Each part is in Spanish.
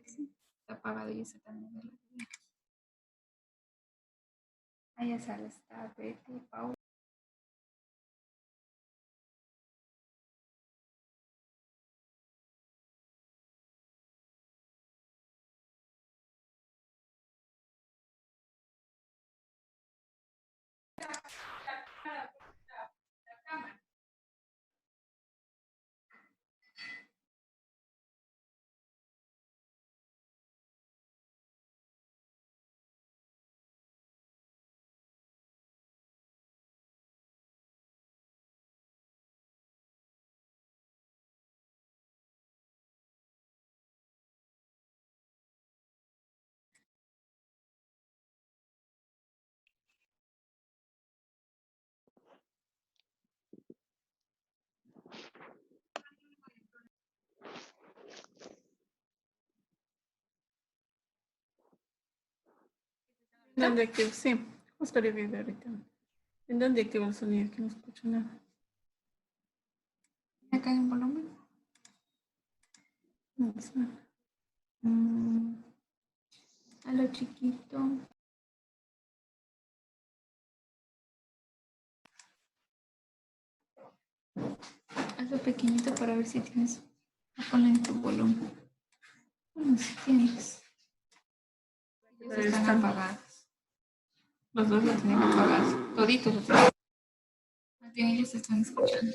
Sí, está apagado y ese también de la vida. Ahí ya sale, está Betty, Paula. ¿En dónde activo? Sí, Oscar y video ahorita. ¿En dónde activo el sonido? Que no escucho nada. Acá en volumen. Vamos a ver. A lo chiquito. Hazlo pequeñito para ver si tienes. Ponle en tu volumen. Bueno, si tienes. Ellos están apagados. Los dos lo tienen apagados. Toditos lo tienen. Más bien ellos están escuchando.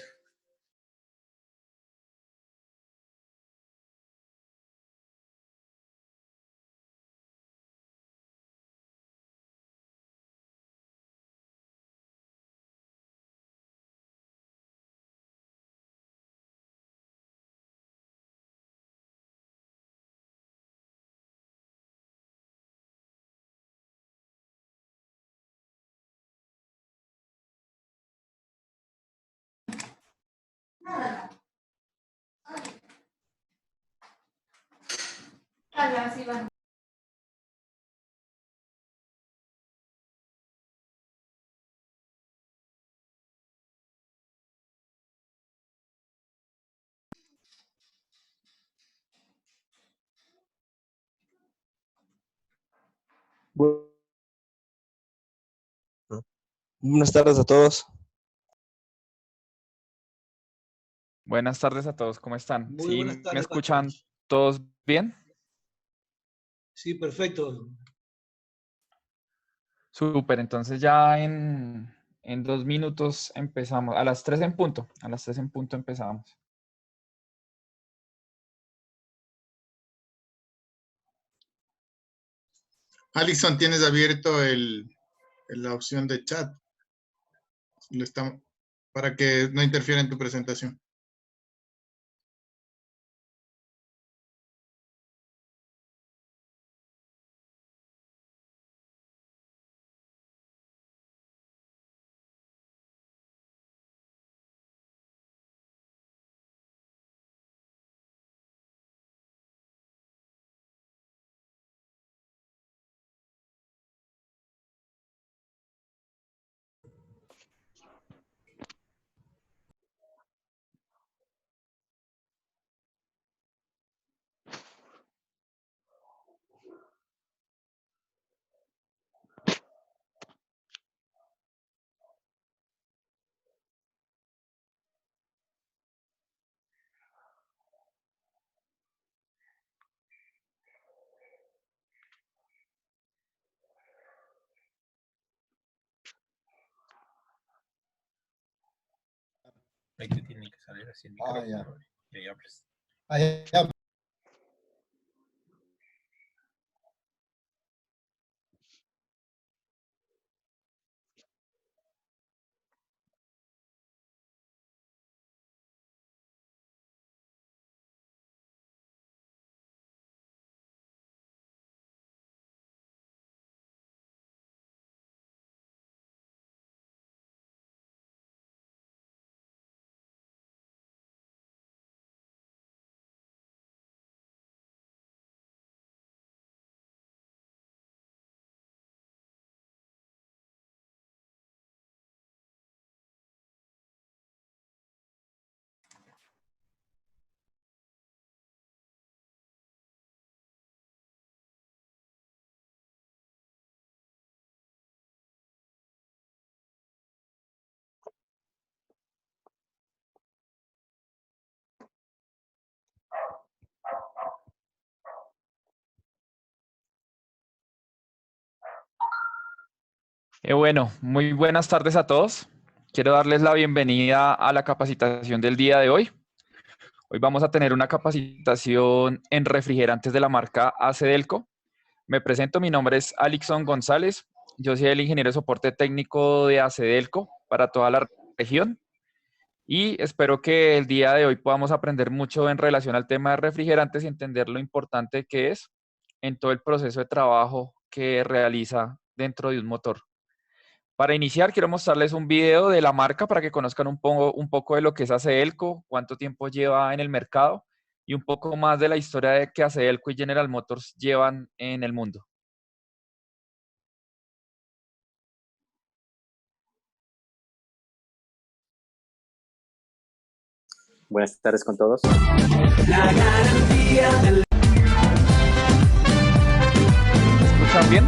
Así van. Buenas tardes a todos. Buenas tardes a todos, ¿cómo están? Muy ¿Sí buenas me tardes, escuchan Pacho. todos bien? Sí, perfecto. Súper, entonces ya en 2 minutos empezamos. A las 3 en punto. A las 3 en punto empezamos. Alison, tienes abierto la opción de chat. Para que no interfiera en tu presentación. tiene que salir así el Ah, micrófono ya. y ahí abres. Ah, ya. Bueno, muy buenas tardes a todos. Quiero darles la bienvenida a la capacitación del día de hoy. Hoy vamos a tener una capacitación en refrigerantes de la marca Acedelco. Me presento, mi nombre es Alixon González. Yo soy el ingeniero de soporte técnico de Acedelco para toda la región. Y espero que el día de hoy podamos aprender mucho en relación al tema de refrigerantes y entender lo importante que es en todo el proceso de trabajo que realiza dentro de un motor. Para iniciar, quiero mostrarles un video de la marca para que conozcan un poco de lo que es Acedelco, cuánto tiempo lleva en el mercado y un poco más de la historia de que Acedelco y General Motors llevan en el mundo. Buenas tardes con todos. ¿Escuchan bien?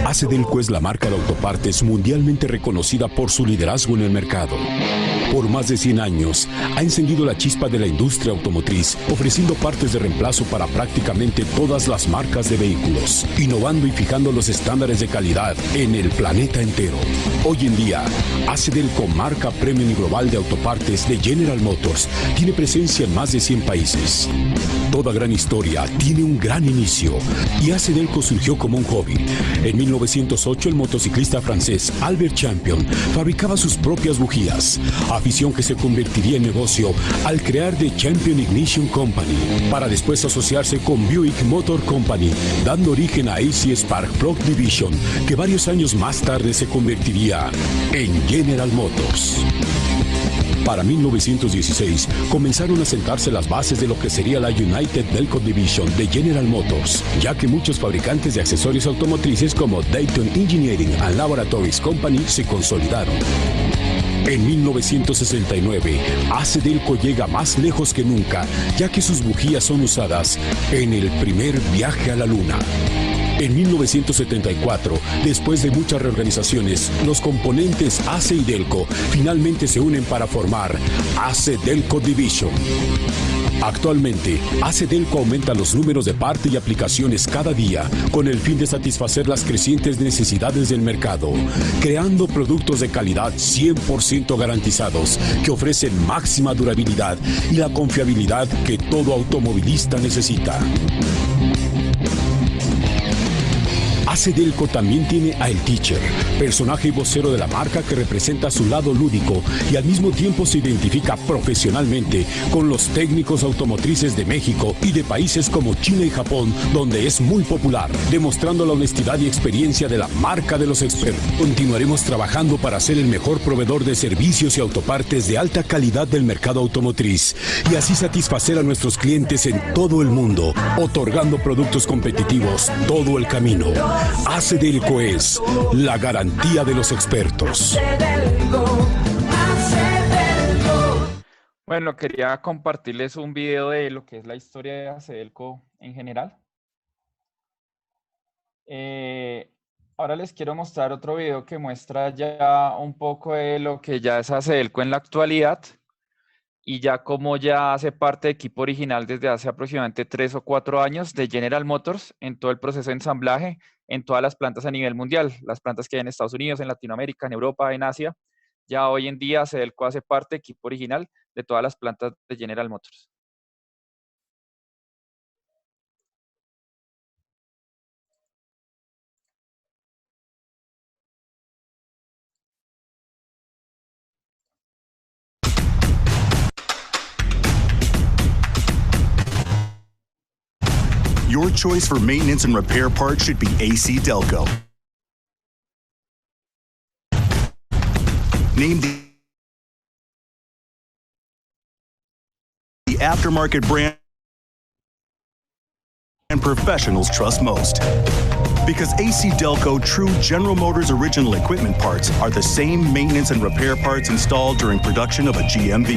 Acedelco es la marca de autopartes mundialmente reconocida por su liderazgo en el mercado. Por más de 100 años, ha encendido la chispa de la industria automotriz, ofreciendo partes de reemplazo para prácticamente todas las marcas de vehículos, innovando y fijando los estándares de calidad en el planeta entero. Hoy en día, Acedelco, marca premium y global de autopartes de General Motors, tiene presencia en más de 100 países. Toda gran historia tiene un gran inicio, y Acedelco surgió como un hobby. En 1908, el motociclista francés Albert Champion fabricaba sus propias bujías, afición que se convertiría en negocio al crear The Champion Ignition Company, para después asociarse con Buick Motor Company, dando origen a AC Spark Plug Division, que varios años más tarde se convertiría en General Motors. Para 1916, comenzaron a sentarse las bases de lo que sería la United Delco Division de General Motors, ya que muchos fabricantes de accesorios automotrices como Dayton Engineering and Laboratories Company se consolidaron. En 1969, Acedelco llega más lejos que nunca, ya que sus bujías son usadas en el primer viaje a la Luna. En 1974, después de muchas reorganizaciones, los componentes ACE y Delco finalmente se unen para formar Acedelco Division. Actualmente, Acedelco aumenta los números de parte y aplicaciones cada día con el fin de satisfacer las crecientes necesidades del mercado, creando productos de calidad 100% garantizados que ofrecen máxima durabilidad y la confiabilidad que todo automovilista necesita. Acedelco también tiene a El Teacher, personaje y vocero de la marca que representa su lado lúdico y al mismo tiempo se identifica profesionalmente con los técnicos automotrices de México y de países como China y Japón, donde es muy popular, demostrando la honestidad y experiencia de la marca de los expertos. Continuaremos trabajando para ser el mejor proveedor de servicios y autopartes de alta calidad del mercado automotriz y así satisfacer a nuestros clientes en todo el mundo, otorgando productos competitivos todo el camino. Acedelco es la garantía de los expertos. Bueno, quería compartirles un video de lo que es la historia de Acedelco en general. Ahora les quiero mostrar otro video que muestra ya un poco de lo que ya es Acedelco en la actualidad. y ya como ya hace parte de equipo original desde hace aproximadamente 3 o 4 años de General Motors en todo el proceso de ensamblaje en todas las plantas a nivel mundial, las plantas que hay en Estados Unidos, en Latinoamérica, en Europa, en Asia. Ya hoy en día Cedelco hace parte de equipo original de todas las plantas de General Motors. Your choice for maintenance and repair parts should be AC Delco. Named the aftermarket brand and professionals trust most. Because AC Delco true General Motors original equipment parts are the same maintenance and repair parts installed during production of a GM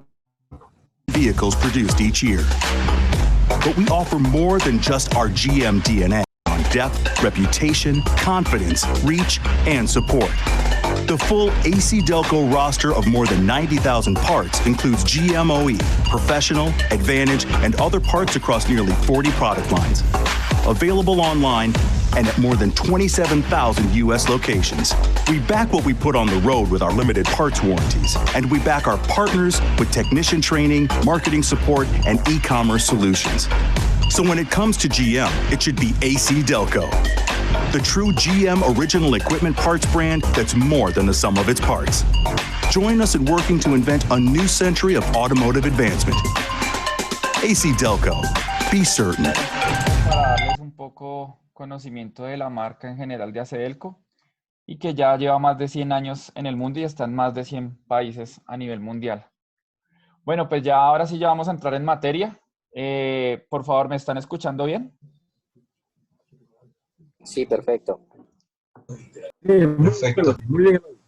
vehicles produced each year. But we offer more than just our GM DNA on depth, reputation, confidence, reach, and support. The full AC Delco roster of more than 90,000 parts includes GMOE, Professional, Advantage, and other parts across nearly 40 product lines. Available online and at more than 27,000 U.S. locations. We back what we put on the road with our limited parts warranties, and we back our partners with technician training, marketing support, and e-commerce solutions. So when it comes to GM, it should be AC Delco, the true GM original equipment parts brand that's more than the sum of its parts. Join us in working to invent a new century of automotive advancement. AC Delco. Be certain. Para darles un poco conocimiento de la marca en general de Acedelco y que ya lleva más de 100 años en el mundo y está en más de 100 países a nivel mundial. Bueno, pues ya ahora sí ya vamos a entrar en materia. Por favor, ¿me están escuchando bien? Sí, perfecto. Perfecto.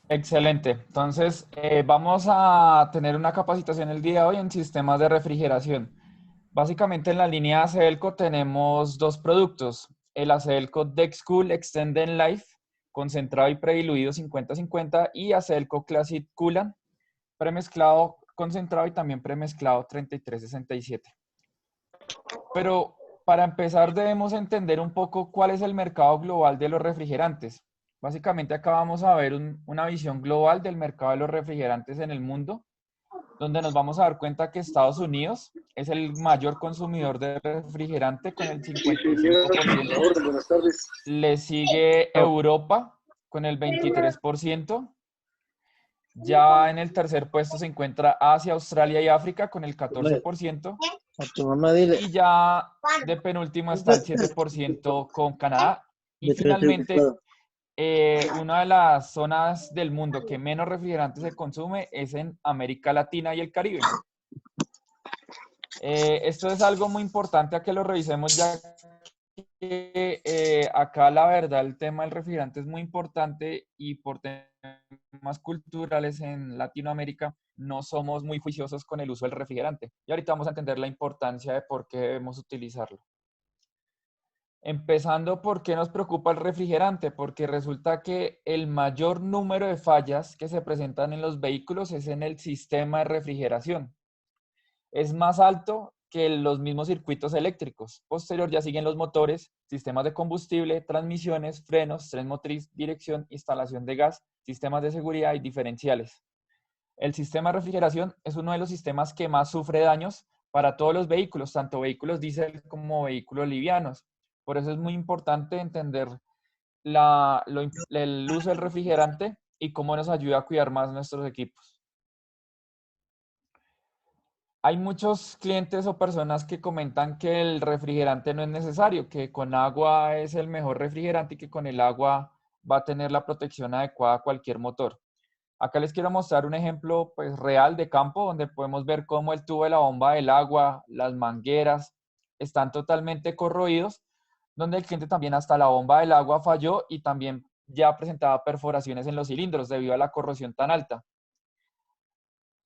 Excelente. Entonces, vamos a tener una capacitación el día de hoy en sistemas de refrigeración. Básicamente en la línea Acedelco tenemos dos productos. El Acedelco DexCool Extended Life, concentrado y prediluido 50-50, y Acedelco Classic Coolant, premezclado concentrado y también premezclado 3367. Pero para empezar debemos entender un poco cuál es el mercado global de los refrigerantes. Básicamente acá vamos a ver una visión global del mercado de los refrigerantes en el mundo, donde nos vamos a dar cuenta que Estados Unidos es el mayor consumidor de refrigerante con el 55%. Buenas tardes. Le sigue Europa con el 23%. Ya en el tercer puesto se encuentra Asia, Australia y África con el 14%. A tu mamá dile. Y ya de penúltimo está el 7% con Canadá. Y finalmente, una de las zonas del mundo que menos refrigerante se consume es en América Latina y el Caribe. Esto es algo muy importante a que lo revisemos, ya que acá la verdad el tema del refrigerante es muy importante y por temas culturales en Latinoamérica no somos muy juiciosos con el uso del refrigerante. Y ahorita vamos a entender la importancia de por qué debemos utilizarlo. Empezando, ¿por qué nos preocupa el refrigerante? Porque resulta que el mayor número de fallas que se presentan en los vehículos es en el sistema de refrigeración. Es más alto que los mismos circuitos eléctricos. Posterior ya siguen los motores, sistemas de combustible, transmisiones, frenos, tren motriz, dirección, instalación de gas, sistemas de seguridad y diferenciales. El sistema de refrigeración es uno de los sistemas que más sufre daños para todos los vehículos, tanto vehículos diésel como vehículos livianos. Por eso es muy importante entender el uso del refrigerante y cómo nos ayuda a cuidar más nuestros equipos. Hay muchos clientes o personas que comentan que el refrigerante no es necesario, que con agua es el mejor refrigerante y que con el agua va a tener la protección adecuada a cualquier motor. Acá les quiero mostrar un ejemplo pues, real de campo donde podemos ver cómo el tubo de la bomba del agua, las mangueras están totalmente corroídos, donde el cliente también hasta la bomba del agua falló y también ya presentaba perforaciones en los cilindros debido a la corrosión tan alta.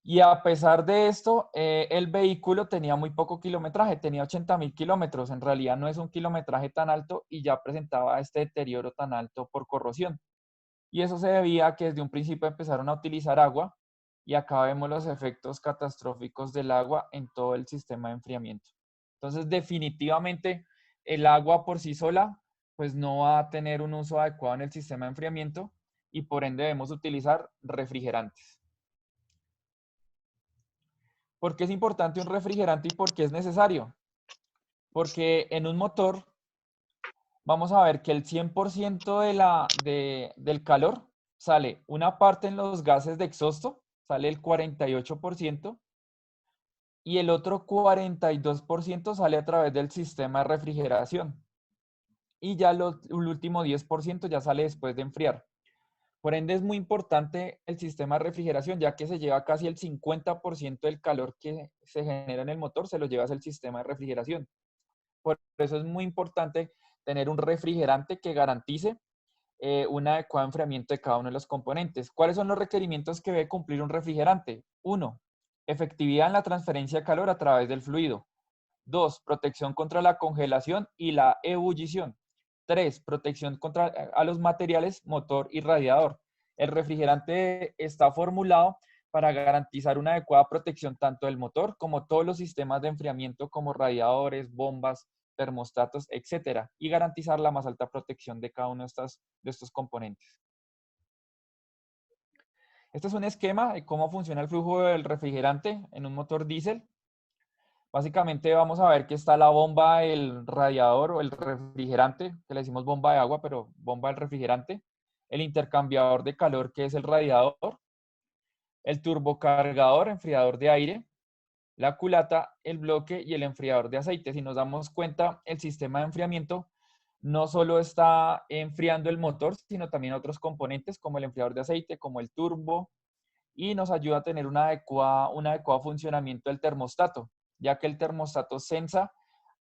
Y a pesar de esto, el vehículo tenía muy poco kilometraje, tenía 80.000 kilómetros. En realidad no es un kilometraje tan alto y ya presentaba este deterioro tan alto por corrosión. Y eso se debía a que desde un principio empezaron a utilizar agua y acá vemos los efectos catastróficos del agua en todo el sistema de enfriamiento. Entonces, definitivamente, el agua por sí sola, pues no va a tener un uso adecuado en el sistema de enfriamiento y por ende debemos utilizar refrigerantes. ¿Por qué es importante un refrigerante y por qué es necesario? Porque en un motor vamos a ver que el 100% del calor sale una parte en los gases de exhausto, sale el 48%, y el otro 42% sale a través del sistema de refrigeración. Y ya el último 10% ya sale después de enfriar. Por ende es muy importante el sistema de refrigeración, ya que se lleva casi el 50% del calor que se genera en el motor, se lo lleva el sistema de refrigeración. Por eso es muy importante tener un refrigerante que garantice un adecuado enfriamiento de cada uno de los componentes. ¿Cuáles son los requerimientos que debe cumplir un refrigerante? 1. Efectividad en la transferencia de calor a través del fluido. 2. Protección contra la congelación y la ebullición. 3. Protección contra a los materiales, motor y radiador. El refrigerante está formulado para garantizar una adecuada protección tanto del motor como todos los sistemas de enfriamiento como radiadores, bombas, termostatos, etcétera, y garantizar la más alta protección de cada uno de estos componentes. Este es un esquema de cómo funciona el flujo del refrigerante en un motor diésel. Básicamente vamos a ver que está la bomba, el radiador o el refrigerante, que le decimos bomba de agua, pero bomba del refrigerante, el intercambiador de calor, que es el radiador, el turbocargador, enfriador de aire, la culata, el bloque y el enfriador de aceite. Si nos damos cuenta, el sistema de enfriamiento no solo está enfriando el motor, sino también otros componentes como el enfriador de aceite, como el turbo, y nos ayuda a tener un adecuado funcionamiento del termostato, ya que el termostato sensa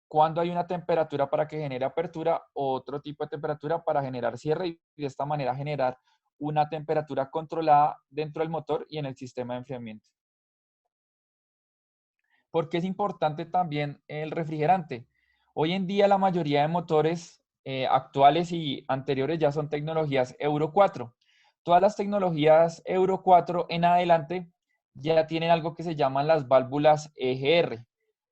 cuando hay una temperatura para que genere apertura o otro tipo de temperatura para generar cierre y de esta manera generar una temperatura controlada dentro del motor y en el sistema de enfriamiento. ¿Por qué es importante también el refrigerante? Hoy en día la mayoría de motores actuales y anteriores ya son tecnologías Euro 4. Todas las tecnologías Euro 4 en adelante ya tienen algo que se llaman las válvulas EGR.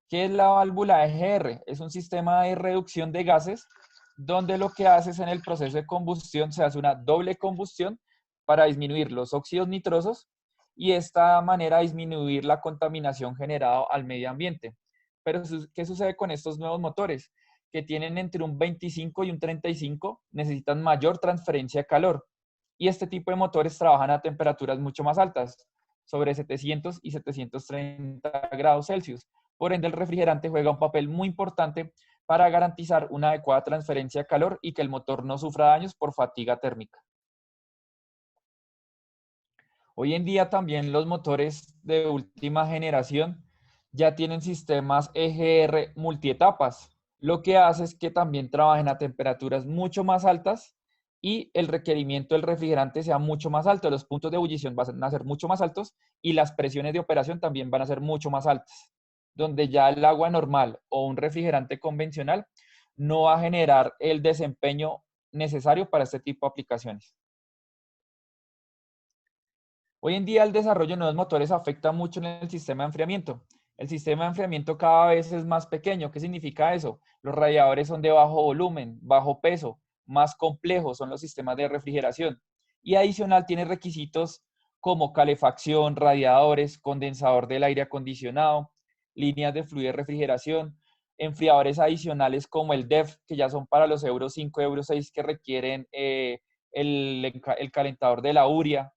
¿Qué es la válvula EGR? Es un sistema de reducción de gases donde lo que hace es en el proceso de combustión se hace una doble combustión para disminuir los óxidos nitrosos y de esta manera disminuir la contaminación generada al medio ambiente. Pero, ¿qué sucede con estos nuevos motores? Que tienen entre un 25 y un 35, necesitan mayor transferencia de calor. Y este tipo de motores trabajan a temperaturas mucho más altas, sobre 700 y 730 grados Celsius. Por ende, el refrigerante juega un papel muy importante para garantizar una adecuada transferencia de calor y que el motor no sufra daños por fatiga térmica. Hoy en día también los motores de última generación ya tienen sistemas EGR multietapas, lo que hace es que también trabajen a temperaturas mucho más altas y el requerimiento del refrigerante sea mucho más alto. Los puntos de ebullición van a ser mucho más altos y las presiones de operación también van a ser mucho más altas, donde ya el agua normal o un refrigerante convencional no va a generar el desempeño necesario para este tipo de aplicaciones. Hoy en día el desarrollo de nuevos motores afecta mucho en el sistema de enfriamiento. El sistema de enfriamiento cada vez es más pequeño. ¿Qué significa eso? Los radiadores son de bajo volumen, bajo peso, más complejos son los sistemas de refrigeración. Y adicional tiene requisitos como calefacción, radiadores, condensador del aire acondicionado, líneas de fluido de refrigeración, enfriadores adicionales como el DEF, que ya son para los Euro 5, Euro 6 que requieren el calentador de la urea,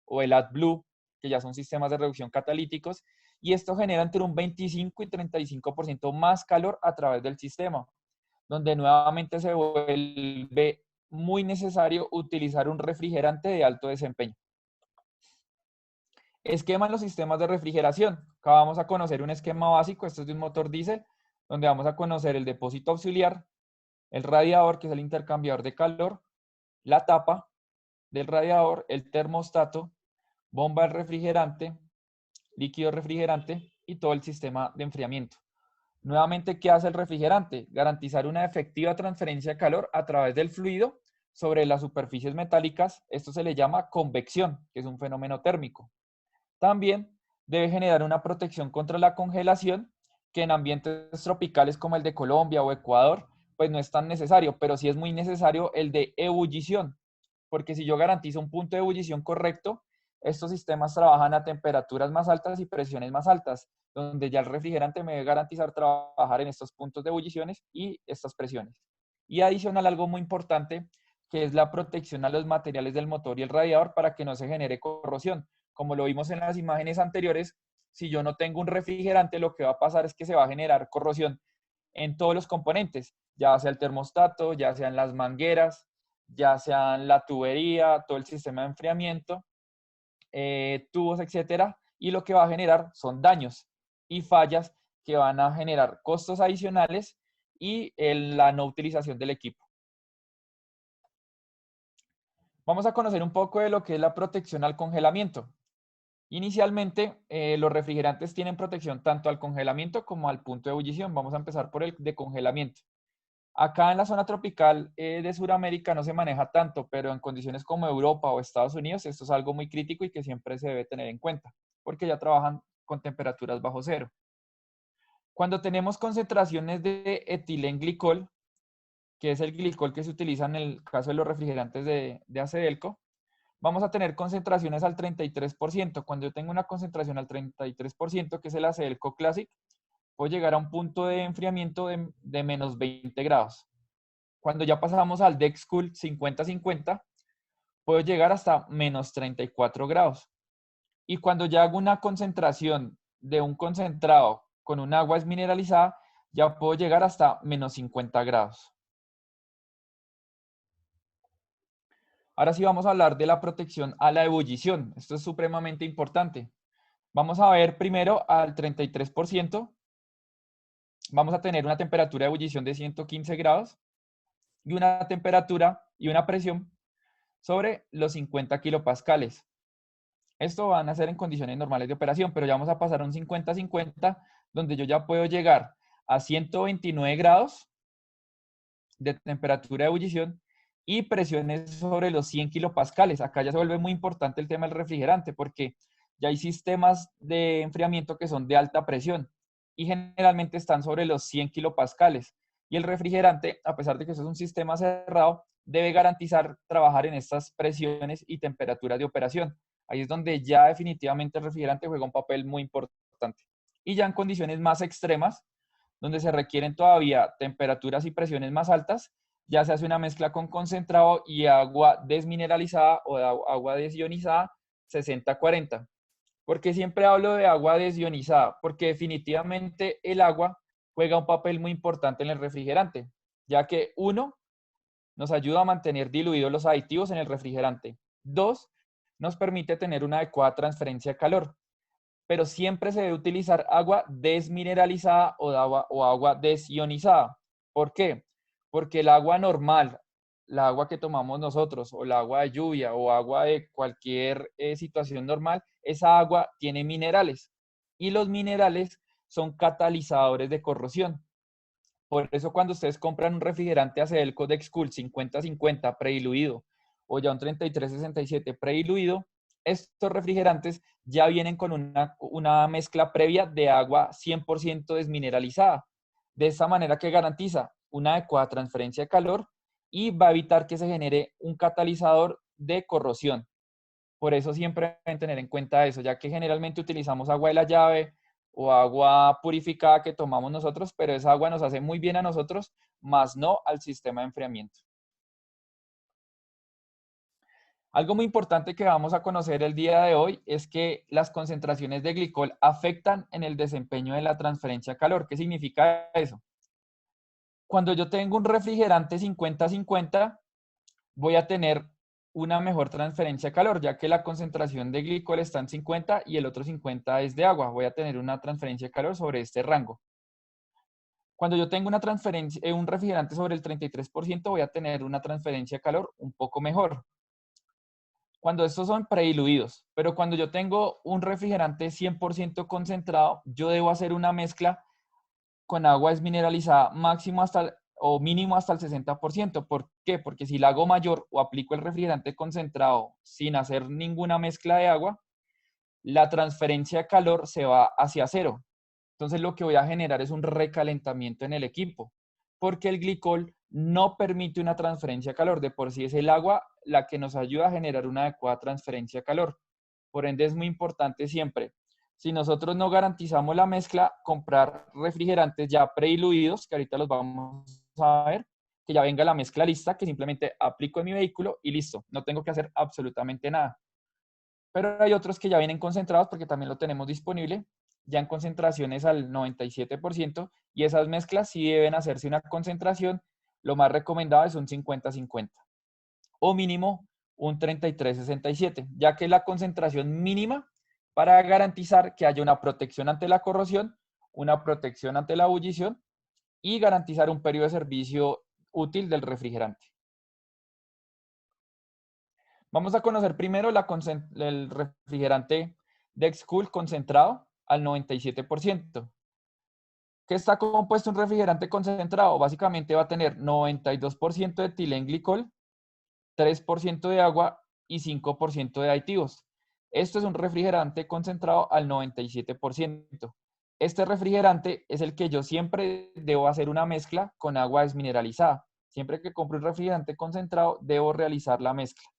o el AdBlue, que ya son sistemas de reducción catalíticos, y esto genera entre un 25 y 35% más calor a través del sistema, donde nuevamente se vuelve muy necesario utilizar un refrigerante de alto desempeño. Esquema en los sistemas de refrigeración. Acá vamos a conocer un esquema básico, esto es de un motor diésel, donde vamos a conocer el depósito auxiliar, el radiador, que es el intercambiador de calor, la tapa del radiador, el termostato, bomba del refrigerante, líquido refrigerante y todo el sistema de enfriamiento. Nuevamente, ¿qué hace el refrigerante? Garantizar una efectiva transferencia de calor a través del fluido sobre las superficies metálicas. Esto se le llama convección, que es un fenómeno térmico. También debe generar una protección contra la congelación, que en ambientes tropicales como el de Colombia o Ecuador, pues no es tan necesario, pero sí es muy necesario el de ebullición, porque si yo garantizo un punto de ebullición correcto, estos sistemas trabajan a temperaturas más altas y presiones más altas, donde ya el refrigerante me debe garantizar trabajar en estos puntos de ebulliciones y estas presiones. Y adicional, algo muy importante, que es la protección a los materiales del motor y el radiador para que no se genere corrosión. Como lo vimos en las imágenes anteriores, si yo no tengo un refrigerante, lo que va a pasar es que se va a generar corrosión en todos los componentes, ya sea el termostato, ya sean las mangueras, ya sean la tubería, todo el sistema de enfriamiento, tubos, etcétera, y lo que va a generar son daños y fallas que van a generar costos adicionales y la no utilización del equipo. Vamos a conocer un poco de lo que es la protección al congelamiento. Inicialmente, los refrigerantes tienen protección tanto al congelamiento como al punto de ebullición. Vamos a empezar por el de congelamiento. Acá en la zona tropical de Sudamérica no se maneja tanto, pero en condiciones como Europa o Estados Unidos esto es algo muy crítico y que siempre se debe tener en cuenta, porque ya trabajan con temperaturas bajo cero. Cuando tenemos concentraciones de etilenglicol, que es el glicol que se utiliza en el caso de los refrigerantes de Acedelco, vamos a tener concentraciones al 33%. Cuando yo tengo una concentración al 33%, que es el Acedelco Classic, puedo llegar a un punto de enfriamiento de menos 20 grados. Cuando ya pasamos al Dexcool 50-50, puedo llegar hasta menos 34 grados. Y cuando ya hago una concentración de un concentrado con un agua desmineralizada, ya puedo llegar hasta menos 50 grados. Ahora sí vamos a hablar de la protección a la ebullición. Esto es supremamente importante. Vamos a ver primero al 33%. Vamos a tener una temperatura de ebullición de 115 grados y una temperatura y una presión sobre los 50 kilopascales. Esto van a ser en condiciones normales de operación, pero ya vamos a pasar a un 50-50, donde yo ya puedo llegar a 129 grados de temperatura de ebullición y presiones sobre los 100 kilopascales. Acá ya se vuelve muy importante el tema del refrigerante, porque ya hay sistemas de enfriamiento que son de alta presión y generalmente están sobre los 100 kilopascales. Y el refrigerante, a pesar de que eso es un sistema cerrado, debe garantizar trabajar en estas presiones y temperaturas de operación. Ahí es donde ya definitivamente el refrigerante juega un papel muy importante. Y ya en condiciones más extremas, donde se requieren todavía temperaturas y presiones más altas, ya se hace una mezcla con concentrado y agua desmineralizada o de agua desionizada 60-40. ¿Por qué siempre hablo de agua desionizada? Porque definitivamente el agua juega un papel muy importante en el refrigerante, ya que uno, nos ayuda a mantener diluidos los aditivos en el refrigerante. Dos, nos permite tener una adecuada transferencia de calor. Pero siempre se debe utilizar agua desmineralizada o agua desionizada. ¿Por qué? Porque el agua normal, la agua que tomamos nosotros, o el agua de lluvia, o agua de cualquier situación normal, esa agua tiene minerales. Y los minerales son catalizadores de corrosión. Por eso cuando ustedes compran un refrigerante Acedelco Dexcool 50-50 prediluido o ya un 33-67 prediluido, estos refrigerantes ya vienen con una mezcla previa de agua 100% desmineralizada. De esta manera que garantiza una adecuada transferencia de calor y va a evitar que se genere un catalizador de corrosión. Por eso siempre deben tener en cuenta eso, ya que generalmente utilizamos agua de la llave o agua purificada que tomamos nosotros, pero esa agua nos hace muy bien a nosotros, más no al sistema de enfriamiento. Algo muy importante que vamos a conocer el día de hoy es que las concentraciones de glicol afectan en el desempeño de la transferencia de calor. ¿Qué significa eso? Cuando yo tengo un refrigerante 50-50, voy a tener una mejor transferencia de calor, ya que la concentración de glicol está en 50 y el otro 50 es de agua. Voy a tener una transferencia de calor sobre este rango. Cuando yo tengo una transferencia, un refrigerante sobre el 33%, voy a tener una transferencia de calor un poco mejor. Cuando estos son prediluidos, pero cuando yo tengo un refrigerante 100% concentrado, yo debo hacer una mezcla con agua desmineralizada máximo hasta o mínimo hasta el 60%. ¿Por qué? Porque si la hago mayor o aplico el refrigerante concentrado sin hacer ninguna mezcla de agua, la transferencia de calor se va hacia cero. Entonces lo que voy a generar es un recalentamiento en el equipo, porque el glicol no permite una transferencia de calor. De por sí es el agua la que nos ayuda a generar una adecuada transferencia de calor. Por ende es muy importante siempre, si nosotros no garantizamos la mezcla, comprar refrigerantes ya prediluidos, que ahorita los vamos a ver, que ya venga la mezcla lista, que simplemente aplico en mi vehículo y listo, no tengo que hacer absolutamente nada. Pero hay otros que ya vienen concentrados porque también lo tenemos disponible, ya en concentraciones al 97%, y esas mezclas sí deben hacerse una concentración, lo más recomendado es un 50-50, o mínimo un 33-67, ya que es la concentración mínima para garantizar que haya una protección ante la corrosión, una protección ante la ebullición y garantizar un periodo de servicio útil del refrigerante. Vamos a conocer primero el refrigerante Dexcool concentrado al 97%. ¿Qué está compuesto un refrigerante concentrado? Básicamente va a tener 92% de etilenglicol, 3% de agua y 5% de aditivos. Esto es un refrigerante concentrado al 97%. Este refrigerante es el que yo siempre debo hacer una mezcla con agua desmineralizada. Siempre que compro un refrigerante concentrado, debo realizar la mezcla.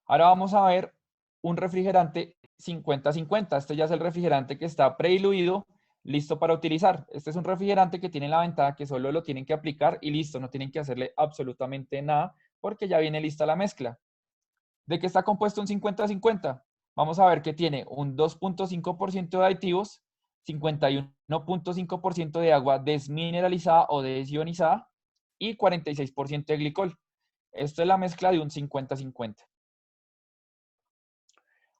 Ahora vamos a ver un refrigerante 50-50. Este ya es el refrigerante que está prediluido, listo para utilizar. Este es un refrigerante que tiene la ventaja que solo lo tienen que aplicar y listo, no tienen que hacerle absolutamente nada porque ya viene lista la mezcla. ¿De qué está compuesto un 50-50? Vamos a ver que tiene un 2.5% de aditivos, 51.5% de agua desmineralizada o desionizada y 46% de glicol. Esto es la mezcla de un 50-50.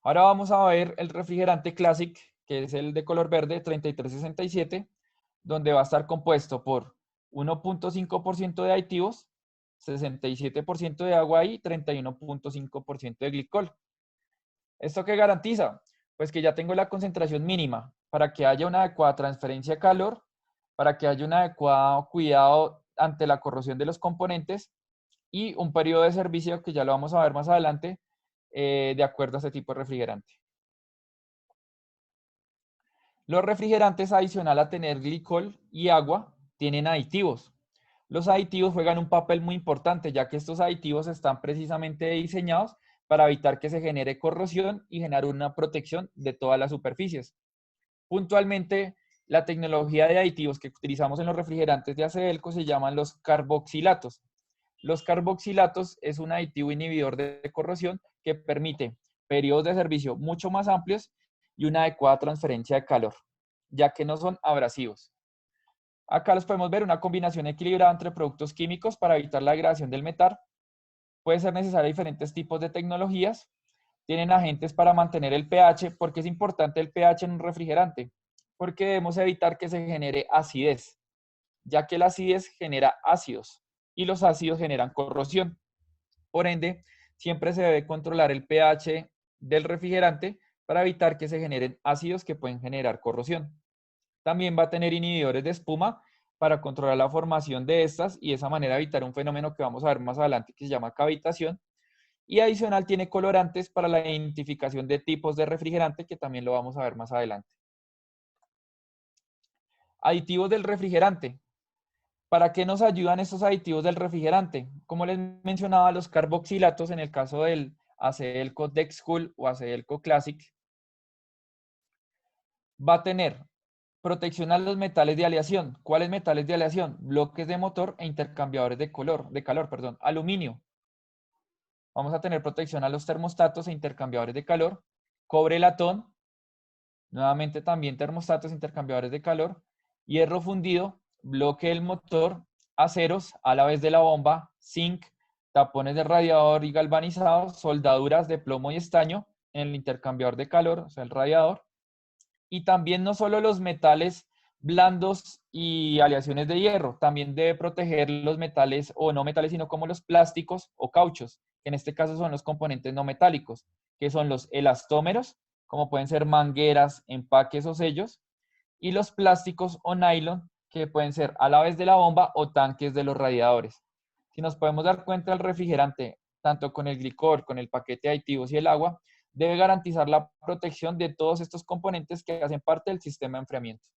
Ahora vamos a ver el refrigerante Classic, que es el de color verde, 3367, donde va a estar compuesto por 1.5% de aditivos, 67% de agua y 31.5% de glicol. ¿Esto qué garantiza? Pues que ya tengo la concentración mínima para que haya una adecuada transferencia de calor, para que haya un adecuado cuidado ante la corrosión de los componentes y un periodo de servicio que ya lo vamos a ver más adelante, de acuerdo a este tipo de refrigerante. Los refrigerantes, adicional a tener glicol y agua, tienen aditivos. Los aditivos juegan un papel muy importante, ya que estos aditivos están precisamente diseñados para evitar que se genere corrosión y generar una protección de todas las superficies. Puntualmente, la tecnología de aditivos que utilizamos en los refrigerantes de Acedelco se llaman los carboxilatos. Los carboxilatos es un aditivo inhibidor de corrosión que permite periodos de servicio mucho más amplios y una adecuada transferencia de calor, ya que no son abrasivos. Acá los podemos ver, una combinación equilibrada entre productos químicos para evitar la degradación del metal. Puede ser necesario diferentes tipos de tecnologías. Tienen agentes para mantener el pH. ¿Por qué es importante el pH en un refrigerante? Porque debemos evitar que se genere acidez, ya que la acidez genera ácidos y los ácidos generan corrosión. Por ende, siempre se debe controlar el pH del refrigerante para evitar que se generen ácidos que pueden generar corrosión. También va a tener inhibidores de espuma para controlar la formación de estas y de esa manera evitar un fenómeno que vamos a ver más adelante que se llama cavitación. Y adicional tiene colorantes para la identificación de tipos de refrigerante, que también lo vamos a ver más adelante. Aditivos del refrigerante. ¿Para qué nos ayudan estos aditivos del refrigerante? Como les mencionaba, los carboxilatos, en el caso del Acedelco Dexcool o Acedelco Classic, va a tener protección a los metales de aleación. ¿Cuáles metales de aleación? Bloques de motor e intercambiadores de calor. Aluminio. Vamos a tener protección a los termostatos e intercambiadores de calor. Cobre latón. Nuevamente también termostatos e intercambiadores de calor. Hierro fundido, bloque del motor, aceros, alaves de la bomba, zinc, tapones de radiador y galvanizados, soldaduras de plomo y estaño en el intercambiador de calor, o sea, el radiador. Y también no solo los metales blandos y aleaciones de hierro, también debe proteger los metales o no metales, sino como los plásticos o cauchos, que en este caso son los componentes no metálicos, que son los elastómeros, como pueden ser mangueras, empaques o sellos, y los plásticos o nylon, que pueden ser alaves de la bomba o tanques de los radiadores. Si nos podemos dar cuenta, el refrigerante tanto con el glicol, con el paquete de aditivos y el agua, debe garantizar la protección de todos estos componentes que hacen parte del sistema de enfriamiento.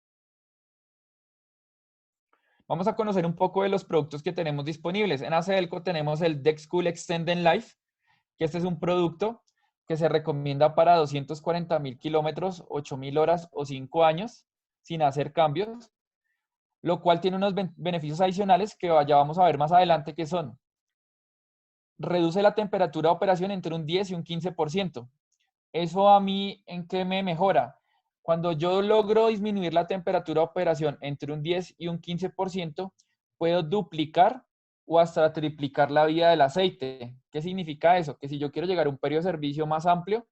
Vamos a conocer un poco de los productos que tenemos disponibles. En Acedelco tenemos el DexCool Extended Life, que este es un producto que se recomienda para 240.000 kilómetros, 8.000 horas o 5 años sin hacer cambios, lo cual tiene unos beneficios adicionales que ya vamos a ver más adelante, que son: reduce la temperatura de operación entre un 10 y un 15%. ¿Eso a mí en qué me mejora? Cuando yo logro disminuir la temperatura de operación entre un 10 y un 15%, puedo duplicar o hasta triplicar la vida del aceite. ¿Qué significa eso? Que si yo quiero llegar a un periodo de servicio más amplio,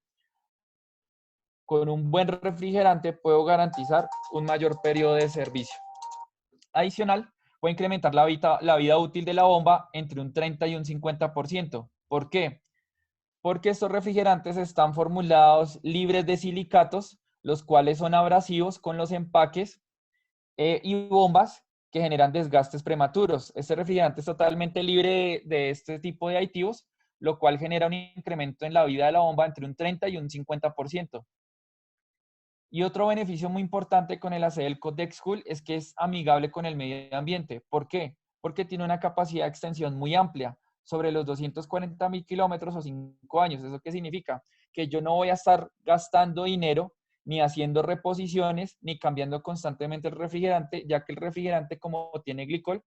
con un buen refrigerante puedo garantizar un mayor periodo de servicio. Adicional, puede incrementar la vida útil de la bomba entre un 30 y un 50%. ¿Por qué? Porque estos refrigerantes están formulados libres de silicatos, los cuales son abrasivos con los empaques y bombas que generan desgastes prematuros. Este refrigerante es totalmente libre de este tipo de aditivos, lo cual genera un incremento en la vida de la bomba entre un 30 y un 50%. Y otro beneficio muy importante con el Acedelco DexCool es que es amigable con el medio ambiente. ¿Por qué? Porque tiene una capacidad de extensión muy amplia, sobre los 240.000 kilómetros o 5 años. ¿Eso qué significa? Que yo no voy a estar gastando dinero, ni haciendo reposiciones, ni cambiando constantemente el refrigerante, ya que el refrigerante, como tiene glicol,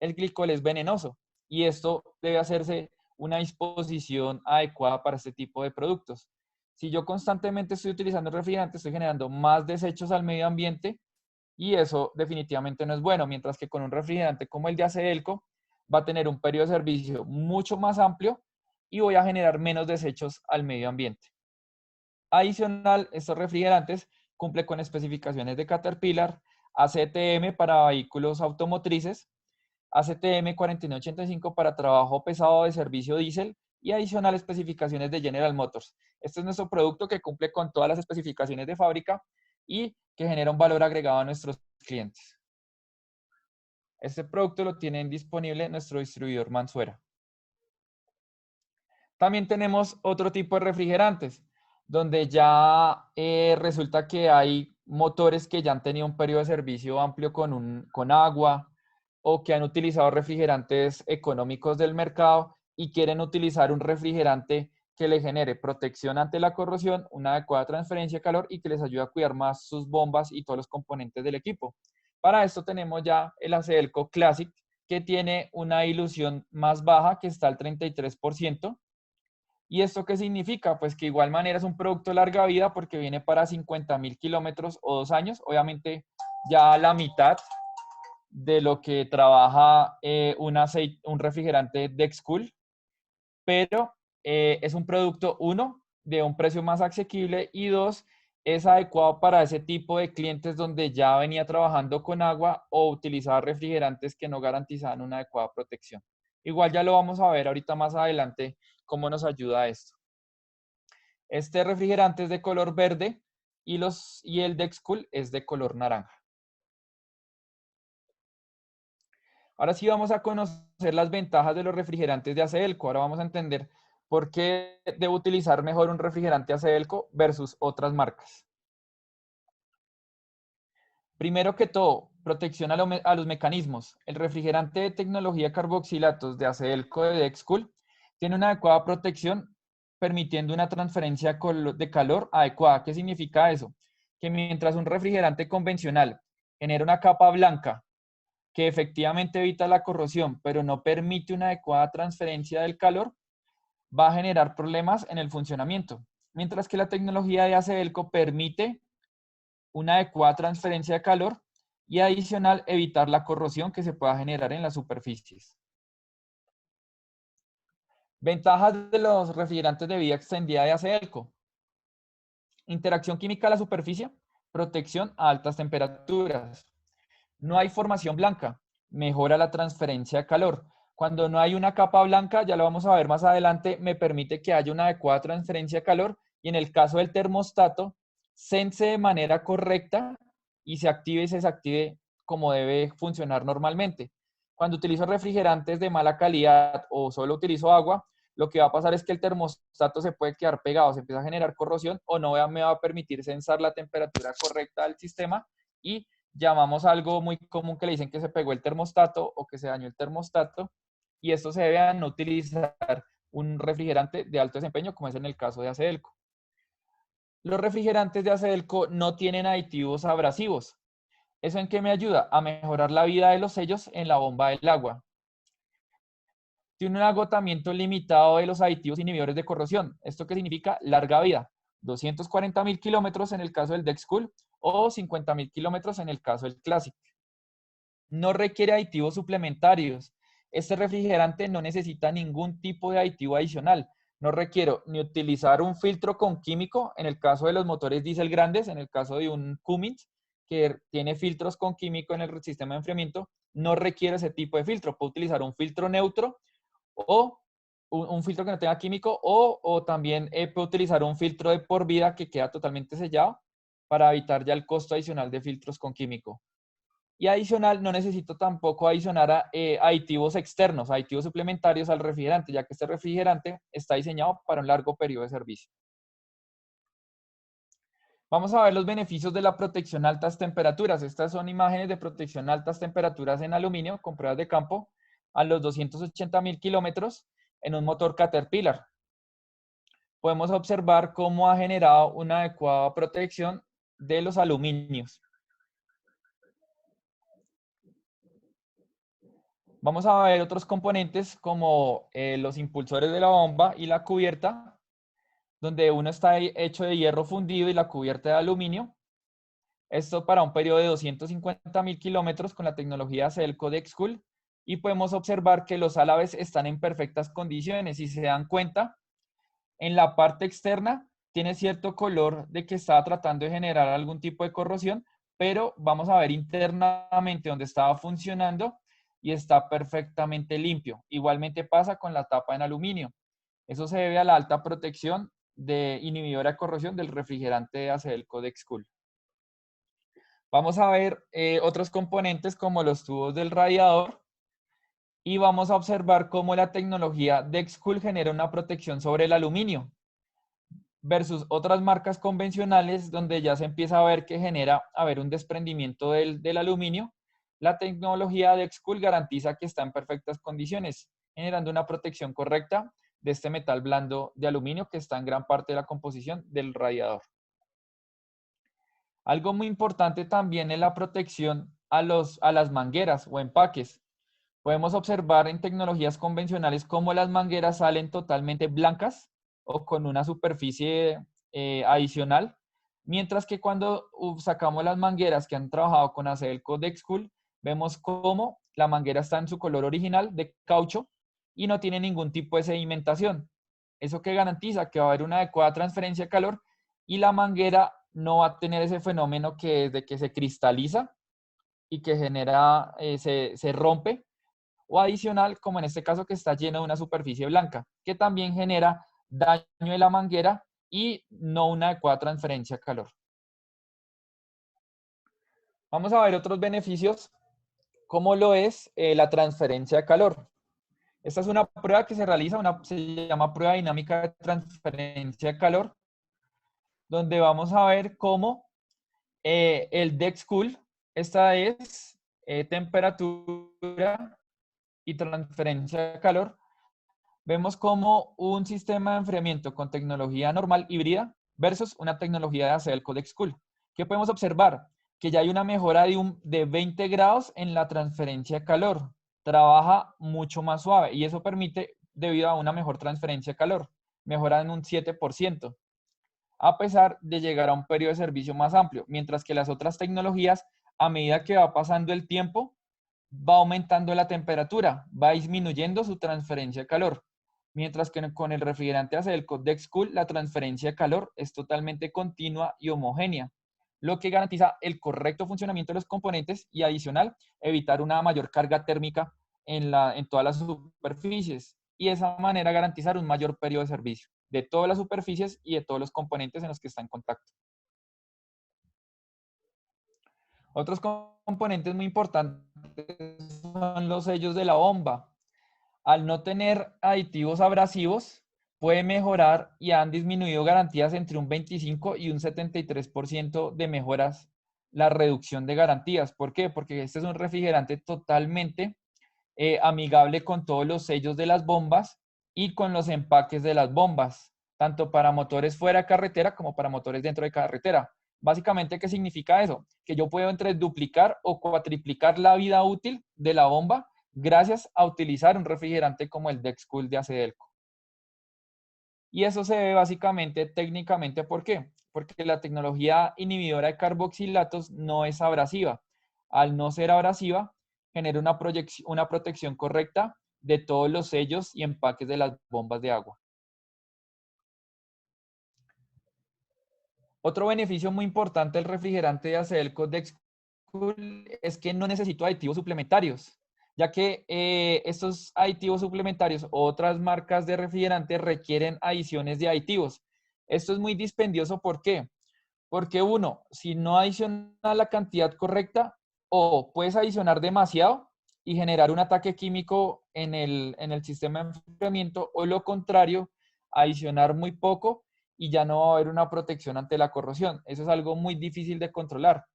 el glicol es venenoso. Y esto debe hacerse una disposición adecuada para este tipo de productos. Si yo constantemente estoy utilizando el refrigerante, estoy generando más desechos al medio ambiente y eso definitivamente no es bueno, mientras que con un refrigerante como el de Acedelco va a tener un periodo de servicio mucho más amplio y voy a generar menos desechos al medio ambiente. Adicional, estos refrigerantes cumplen con especificaciones de Caterpillar, ACTM para vehículos automotrices, ACTM 4985 para trabajo pesado de servicio diésel y adicional especificaciones de General Motors. Este es nuestro producto que cumple con todas las especificaciones de fábrica y que genera un valor agregado a nuestros clientes. Este producto lo tienen disponible en nuestro distribuidor Mansuera. También tenemos otro tipo de refrigerantes, donde ya resulta que hay motores que ya han tenido un periodo de servicio amplio con agua o que han utilizado refrigerantes económicos del mercado y quieren utilizar un refrigerante que le genere protección ante la corrosión, una adecuada transferencia de calor y que les ayude a cuidar más sus bombas y todos los componentes del equipo. Para esto tenemos ya el Acedelco Classic, que tiene una dilución más baja, que está al 33%. ¿Y esto qué significa? Pues que de igual manera es un producto de larga vida porque viene para 50.000 kilómetros o 2 años. Obviamente ya la mitad de lo que trabaja un refrigerante DexCool, pero es un producto, uno, de un precio más asequible y dos, es adecuado para ese tipo de clientes donde ya venía trabajando con agua o utilizaba refrigerantes que no garantizaban una adecuada protección. Igual ya lo vamos a ver ahorita más adelante cómo nos ayuda esto. Este refrigerante es de color verde y el DexCool es de color naranja. Ahora sí vamos a conocer las ventajas de los refrigerantes de Acedelco. Ahora vamos a entender por qué debo utilizar mejor un refrigerante Acedelco versus otras marcas. Primero que todo, protección a los mecanismos. El refrigerante de tecnología carboxilatos de Acedelco de DexCool tiene una adecuada protección, permitiendo una transferencia de calor adecuada. ¿Qué significa eso? Que mientras un refrigerante convencional genera una capa blanca que efectivamente evita la corrosión, pero no permite una adecuada transferencia del calor, va a generar problemas en el funcionamiento. Mientras que la tecnología de Acedelco permite una adecuada transferencia de calor y adicional evitar la corrosión que se pueda generar en las superficies. Ventajas de los refrigerantes de vida extendida de Acedelco. Interacción química a la superficie, protección a altas temperaturas. No hay formación blanca, mejora la transferencia de calor. Cuando no hay una capa blanca, ya lo vamos a ver más adelante, me permite que haya una adecuada transferencia de calor y en el caso del termostato, sense de manera correcta y se active y se desactive como debe funcionar normalmente. Cuando utilizo refrigerantes de mala calidad o solo utilizo agua, lo que va a pasar es que el termostato se puede quedar pegado, se empieza a generar corrosión o no me va a permitir sensar la temperatura correcta del sistema y llamamos algo muy común que le dicen que se pegó el termostato o que se dañó el termostato, y esto se debe a no utilizar un refrigerante de alto desempeño, como es en el caso de Acedelco. Los refrigerantes de Acedelco no tienen aditivos abrasivos. ¿Eso en qué me ayuda? A mejorar la vida de los sellos en la bomba del agua. Tiene un agotamiento limitado de los aditivos inhibidores de corrosión. ¿Esto qué significa? Larga vida. 240.000 kilómetros en el caso del Dexcool o 50.000 kilómetros en el caso del Classic. No requiere aditivos suplementarios. Este refrigerante no necesita ningún tipo de aditivo adicional. No requiero ni utilizar un filtro con químico, en el caso de los motores diésel grandes, en el caso de un Cummins, que tiene filtros con químico en el sistema de enfriamiento, no requiere ese tipo de filtro. Puedo utilizar un filtro neutro o un filtro que no tenga químico o también puedo utilizar un filtro de por vida que queda totalmente sellado para evitar ya el costo adicional de filtros con químico. Y adicional, no necesito tampoco adicionar aditivos externos, aditivos suplementarios al refrigerante, ya que este refrigerante está diseñado para un largo periodo de servicio. Vamos a ver los beneficios de la protección a altas temperaturas. Estas son imágenes de protección a altas temperaturas en aluminio con pruebas de campo a los 280.000 kilómetros en un motor Caterpillar. Podemos observar cómo ha generado una adecuada protección de los aluminios. Vamos a ver otros componentes como los impulsores de la bomba y la cubierta, donde uno está hecho de hierro fundido y la cubierta de aluminio. Esto para un periodo de 250.000 kilómetros con la tecnología Acedelco Dexcool. Y podemos observar que los álabes están en perfectas condiciones. Si se dan cuenta, en la parte externa tiene cierto color de que estaba tratando de generar algún tipo de corrosión, pero vamos a ver internamente donde estaba funcionando y está perfectamente limpio. Igualmente pasa con la tapa en aluminio. Eso se debe a la alta protección de inhibidora de corrosión del refrigerante de Acedelco Dexcool. Vamos a ver otros componentes como los tubos del radiador y vamos a observar cómo la tecnología Dexcool genera una protección sobre el aluminio versus otras marcas convencionales donde ya se empieza a ver que genera un desprendimiento del aluminio. La tecnología Dexcool garantiza que está en perfectas condiciones, generando una protección correcta de este metal blando de aluminio que está en gran parte de la composición del radiador. Algo muy importante también es la protección a las mangueras o empaques. Podemos observar en tecnologías convencionales cómo las mangueras salen totalmente blancas o con una superficie adicional, mientras que cuando sacamos las mangueras que han trabajado con Acedelco Dexcool, vemos cómo la manguera está en su color original de caucho y no tiene ningún tipo de sedimentación. Eso que garantiza que va a haber una adecuada transferencia de calor y la manguera no va a tener ese fenómeno que es de que se cristaliza y que genera, se rompe, o adicional, como en este caso que está lleno de una superficie blanca, que también genera daño de la manguera y no una adecuada transferencia de calor. Vamos a ver otros beneficios, como lo es la transferencia de calor. Esta es una prueba que se realiza, se llama prueba dinámica de transferencia de calor, donde vamos a ver cómo el Dexcool, esta es temperatura y transferencia de calor. Vemos como un sistema de enfriamiento con tecnología normal híbrida versus una tecnología de Acedelco Dexcool. ¿Qué podemos observar? Que ya hay una mejora de 20 grados en la transferencia de calor. Trabaja mucho más suave y eso permite, debido a una mejor transferencia de calor, mejora en un 7%, a pesar de llegar a un periodo de servicio más amplio, mientras que las otras tecnologías, a medida que va pasando el tiempo, va aumentando la temperatura, va disminuyendo su transferencia de calor. Mientras que con el refrigerante Acedelco Dexcool, la transferencia de calor es totalmente continua y homogénea, lo que garantiza el correcto funcionamiento de los componentes y adicional, evitar una mayor carga térmica en todas las superficies y de esa manera garantizar un mayor periodo de servicio de todas las superficies y de todos los componentes en los que está en contacto. Otros componentes muy importantes son los sellos de la bomba. al no tener aditivos abrasivos, puede mejorar y han disminuido garantías entre un 25 y un 73% de mejoras la reducción de garantías. ¿Por qué? Porque este es un refrigerante totalmente amigable con todos los sellos de las bombas y con los empaques de las bombas, tanto para motores fuera de carretera como para motores dentro de carretera. Básicamente, ¿qué significa eso? Que yo puedo entre duplicar o cuatriplicar la vida útil de la bomba gracias a utilizar un refrigerante como el Dexcool de Acedelco. Y eso se ve básicamente técnicamente, ¿por qué? Porque la tecnología inhibidora de carboxilatos no es abrasiva. Al no ser abrasiva, genera una protección correcta de todos los sellos y empaques de las bombas de agua. Otro beneficio muy importante del refrigerante de Acedelco Dexcool es que no necesito aditivos suplementarios, ya que estos aditivos suplementarios o otras marcas de refrigerante requieren adiciones de aditivos. Esto es muy dispendioso, ¿por qué? Porque uno, si no adiciona la cantidad correcta, o puedes adicionar demasiado y generar un ataque químico en el sistema de enfriamiento, o lo contrario, adicionar muy poco y ya no va a haber una protección ante la corrosión. Eso es algo muy difícil de controlar.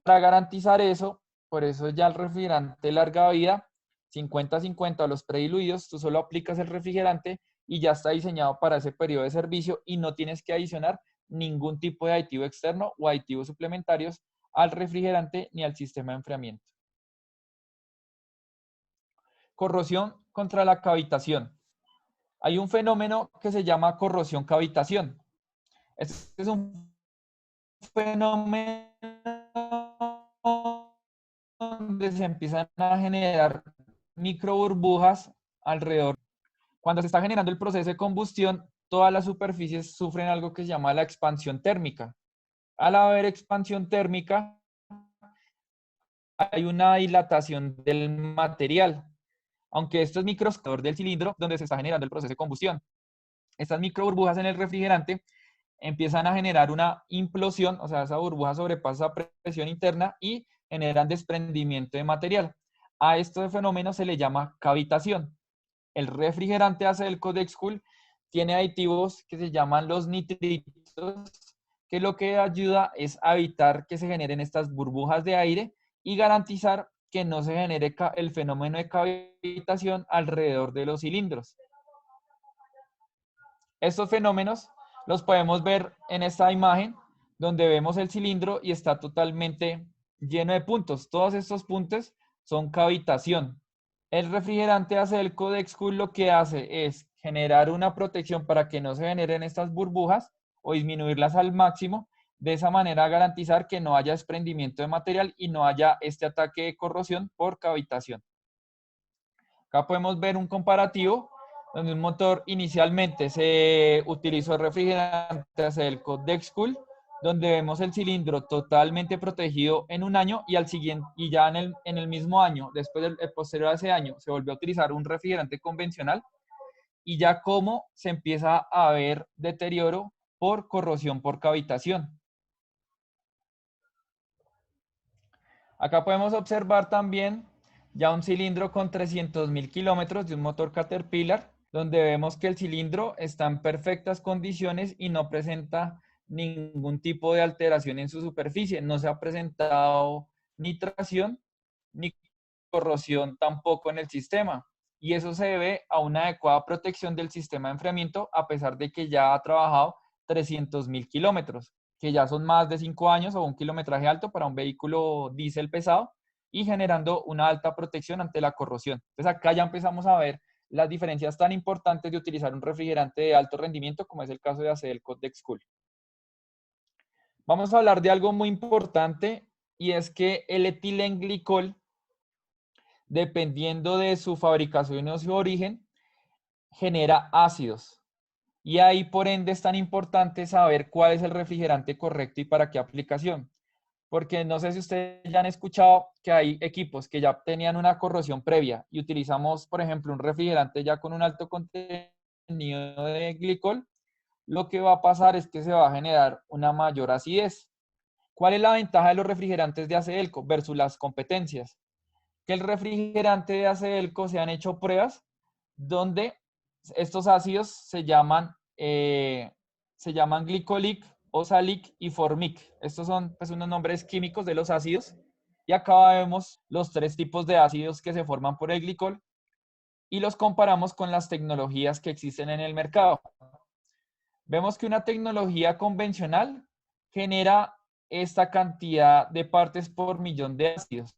Para garantizar eso, por eso ya el refrigerante larga vida, 50-50 a los prediluidos, tú solo aplicas el refrigerante y ya está diseñado para ese periodo de servicio y no tienes que adicionar ningún tipo de aditivo externo o aditivos suplementarios al refrigerante ni al sistema de enfriamiento. Corrosión contra la cavitación. Hay un fenómeno que se llama corrosión cavitación. Este es un fenómeno donde se empiezan a generar microburbujas alrededor. Cuando se está generando el proceso de combustión, todas las superficies sufren algo que se llama la expansión térmica. Al haber expansión térmica, hay una dilatación del material, aunque esto es microscópico del cilindro donde se está generando el proceso de combustión. Estas microburbujas en el refrigerante empiezan a generar una implosión, o sea, esa burbuja sobrepasa presión interna y generan desprendimiento de material. A este fenómeno se le llama cavitación. El refrigerante Acedelco Dexcool tiene aditivos que se llaman los nitritos, que lo que ayuda es a evitar que se generen estas burbujas de aire y garantizar que no se genere el fenómeno de cavitación alrededor de los cilindros. Estos fenómenos los podemos ver en esta imagen, donde vemos el cilindro y está totalmente lleno de puntos. Todos estos puntos son cavitación. El refrigerante Acedelco Dexcool lo que hace es generar una protección para que no se generen estas burbujas o disminuirlas al máximo. De esa manera garantizar que no haya desprendimiento de material y no haya este ataque de corrosión por cavitación. Acá podemos ver un comparativo donde un motor inicialmente se utilizó el refrigerante Acedelco Dexcool, donde vemos el cilindro totalmente protegido en un año y al siguiente, y ya en el mismo año, después del posterior a ese año, se volvió a utilizar un refrigerante convencional y ya como se empieza a ver deterioro por corrosión por cavitación. Acá podemos observar también ya un cilindro con 300.000 kilómetros de un motor Caterpillar, donde vemos que el cilindro está en perfectas condiciones y no presenta ningún tipo de alteración en su superficie. No se ha presentado ni tracción ni corrosión tampoco en el sistema. Y eso se debe a una adecuada protección del sistema de enfriamiento, a pesar de que ya ha trabajado 300.000 kilómetros, que ya son más de 5 años o un kilometraje alto para un vehículo diésel pesado y generando una alta protección ante la corrosión. Entonces acá ya empezamos a ver las diferencias tan importantes de utilizar un refrigerante de alto rendimiento como es el caso de Acedelco Dexcool. Vamos a hablar de algo muy importante y es que el etilenglicol, dependiendo de su fabricación o su origen, genera ácidos. Y ahí por ende es tan importante saber cuál es el refrigerante correcto y para qué aplicación. Porque no sé si ustedes ya han escuchado que hay equipos que ya tenían una corrosión previa y utilizamos, por ejemplo, un refrigerante ya con un alto contenido de glicol, lo que va a pasar es que se va a generar una mayor acidez. ¿Cuál es la ventaja de los refrigerantes de Acedelco versus las competencias? Que el refrigerante de Acedelco se han hecho pruebas donde estos ácidos se llaman glicolic, oxalic y formic. Estos son pues, unos nombres químicos de los ácidos. Y acá vemos los 3 tipos de ácidos que se forman por el glicol y los comparamos con las tecnologías que existen en el mercado. Vemos que una tecnología convencional genera esta cantidad de partes por millón de ácidos.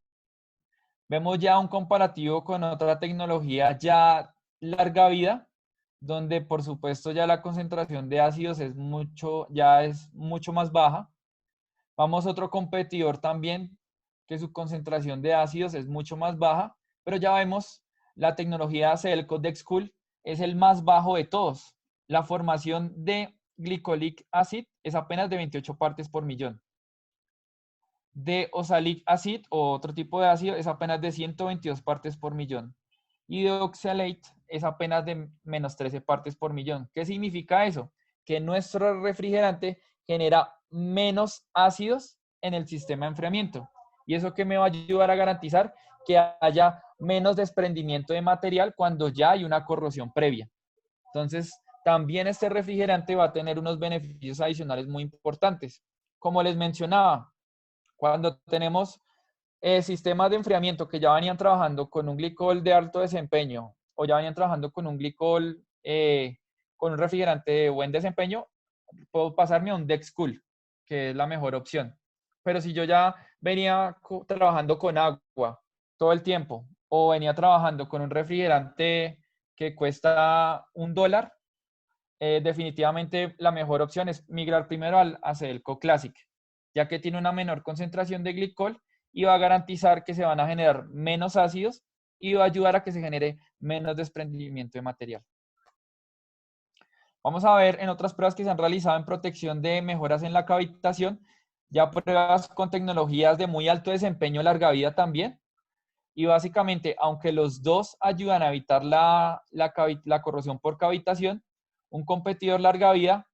Vemos ya un comparativo con otra tecnología ya larga vida, donde por supuesto ya la concentración de ácidos es mucho más baja. Vamos a otro competidor también, que su concentración de ácidos es mucho más baja, pero ya vemos la tecnología ACDelco Dexcool es el más bajo de todos. La formación de glicolic acid es apenas de 28 partes por millón. De oxalic acid o otro tipo de ácido es apenas de 122 partes por millón. Y de oxalate es apenas de menos 13 partes por millón. ¿Qué significa eso? Que nuestro refrigerante genera menos ácidos en el sistema de enfriamiento. ¿Y eso qué me va a ayudar a garantizar? Que haya menos desprendimiento de material cuando ya hay una corrosión previa. Entonces, también este refrigerante va a tener unos beneficios adicionales muy importantes. Como les mencionaba, cuando tenemos sistemas de enfriamiento que ya venían trabajando con un glicol de alto desempeño o ya venían trabajando con un glicol, con un refrigerante de buen desempeño, puedo pasarme a un Dexcool, que es la mejor opción. Pero si yo ya venía trabajando con agua todo el tiempo o venía trabajando con un refrigerante que cuesta $1, definitivamente la mejor opción es migrar primero al ACDelco Classic, ya que tiene una menor concentración de glicol y va a garantizar que se van a generar menos ácidos y va a ayudar a que se genere menos desprendimiento de material. Vamos a ver en otras pruebas que se han realizado en protección de mejoras en la cavitación, ya pruebas con tecnologías de muy alto desempeño larga vida también. Y básicamente, aunque los dos ayudan a evitar la corrosión por cavitación, un competidor larga vida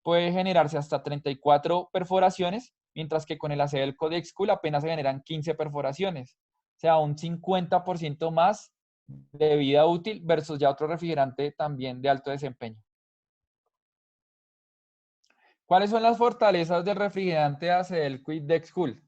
puede generarse hasta 34 perforaciones, mientras que con el ACDelco Dexcool apenas se generan 15 perforaciones. O sea, un 50% más de vida útil versus ya otro refrigerante también de alto desempeño. ¿Cuáles son las fortalezas del refrigerante ACDelco y Dexcool?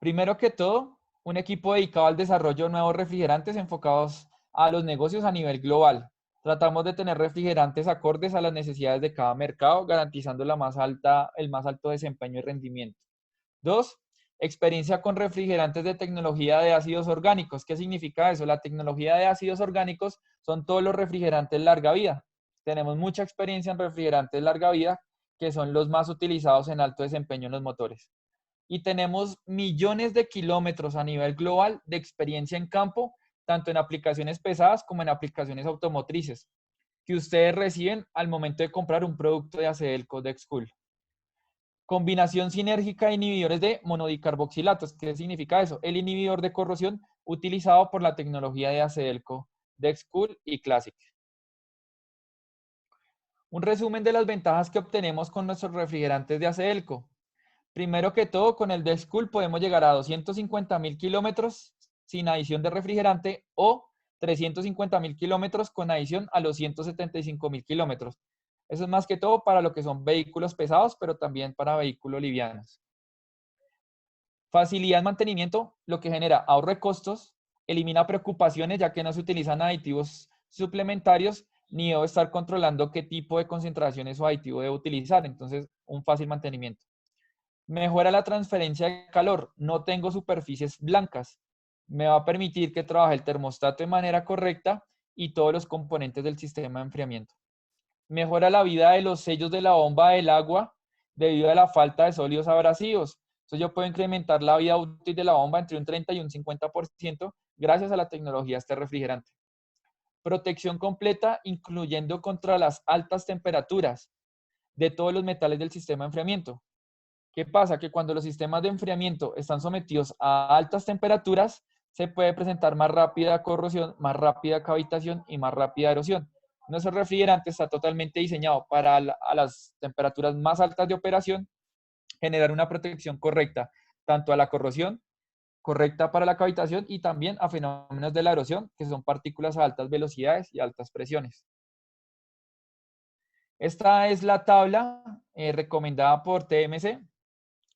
Primero que todo, un equipo dedicado al desarrollo de nuevos refrigerantes enfocados a los negocios a nivel global. Tratamos de tener refrigerantes acordes a las necesidades de cada mercado, garantizando el más alto desempeño y rendimiento. 2. Experiencia con refrigerantes de tecnología de ácidos orgánicos. ¿Qué significa eso? La tecnología de ácidos orgánicos son todos los refrigerantes larga vida. Tenemos mucha experiencia en refrigerantes larga vida, que son los más utilizados en alto desempeño en los motores. Y tenemos millones de kilómetros a nivel global de experiencia en campo, tanto en aplicaciones pesadas como en aplicaciones automotrices, que ustedes reciben al momento de comprar un producto de ACDelco Dexcool. Combinación sinérgica de inhibidores de monodicarboxilatos. ¿Qué significa eso? El inhibidor de corrosión utilizado por la tecnología de ACDelco Dexcool y Classic. Un resumen de las ventajas que obtenemos con nuestros refrigerantes de ACDelco. Primero que todo, con el Dexcool podemos llegar a 250.000 kilómetros sin adición de refrigerante o 350.000 kilómetros con adición a los 175.000 kilómetros. Eso es más que todo para lo que son vehículos pesados, pero también para vehículos livianos. Facilidad en mantenimiento, lo que genera ahorro de costos, elimina preocupaciones ya que no se utilizan aditivos suplementarios ni debo estar controlando qué tipo de concentraciones o aditivo debo utilizar. Entonces, un fácil mantenimiento. Mejora la transferencia de calor. No tengo superficies blancas. Me va a permitir que trabaje el termostato de manera correcta y todos los componentes del sistema de enfriamiento. Mejora la vida de los sellos de la bomba del agua debido a la falta de sólidos abrasivos. Entonces yo puedo incrementar la vida útil de la bomba entre un 30 y un 50% gracias a la tecnología de este refrigerante. Protección completa, incluyendo contra las altas temperaturas de todos los metales del sistema de enfriamiento. ¿Qué pasa? Que cuando los sistemas de enfriamiento están sometidos a altas temperaturas, se puede presentar más rápida corrosión, más rápida cavitación y más rápida erosión. Nuestro refrigerante está totalmente diseñado para a las temperaturas más altas de operación, generar una protección correcta tanto a la corrosión correcta para la cavitación y también a fenómenos de la erosión, que son partículas a altas velocidades y altas presiones. Esta es la tabla recomendada por TMC,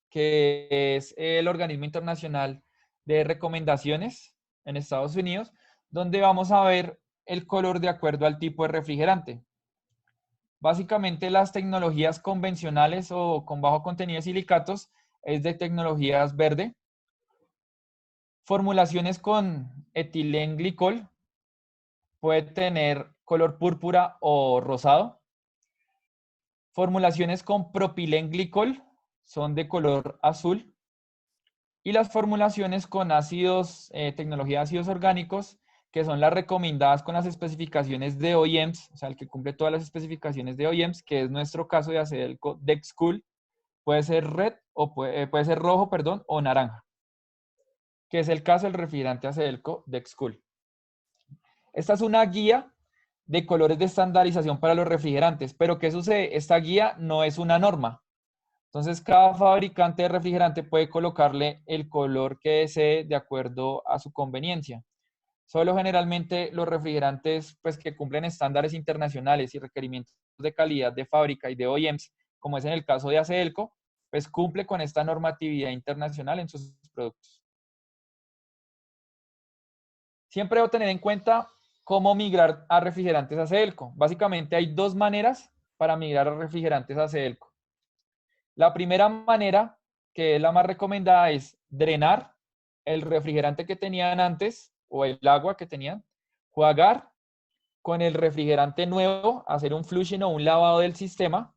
que es el organismo internacional de recomendaciones en Estados Unidos, donde vamos a ver el color de acuerdo al tipo de refrigerante. Básicamente las tecnologías convencionales o con bajo contenido de silicatos es de tecnologías verde. Formulaciones con etilenglicol puede tener color púrpura o rosado. Formulaciones con propilenglicol son de color azul. Y las formulaciones con ácidos, tecnología de ácidos orgánicos, que son las recomendadas con las especificaciones de OEMs, o sea, el que cumple todas las especificaciones de OEMs, que es nuestro caso de Acedelco Dexcool, puede ser red o puede ser rojo, perdón, o naranja, que es el caso del refrigerante Acedelco Dexcool. Esta es una guía de colores de estandarización para los refrigerantes, pero ¿qué sucede? Esta guía no es una norma. Entonces, cada fabricante de refrigerante puede colocarle el color que desee de acuerdo a su conveniencia. Solo generalmente los refrigerantes pues, que cumplen estándares internacionales y requerimientos de calidad de fábrica y de OEMs, como es en el caso de Acedelco, pues cumple con esta normatividad internacional en sus productos. Siempre debo tener en cuenta cómo migrar a refrigerantes Acedelco. Básicamente hay dos maneras para migrar a refrigerantes Acedelco. La primera manera, que es la más recomendada, es drenar el refrigerante que tenían antes o el agua que tenían, jugar con el refrigerante nuevo, hacer un flushing o un lavado del sistema.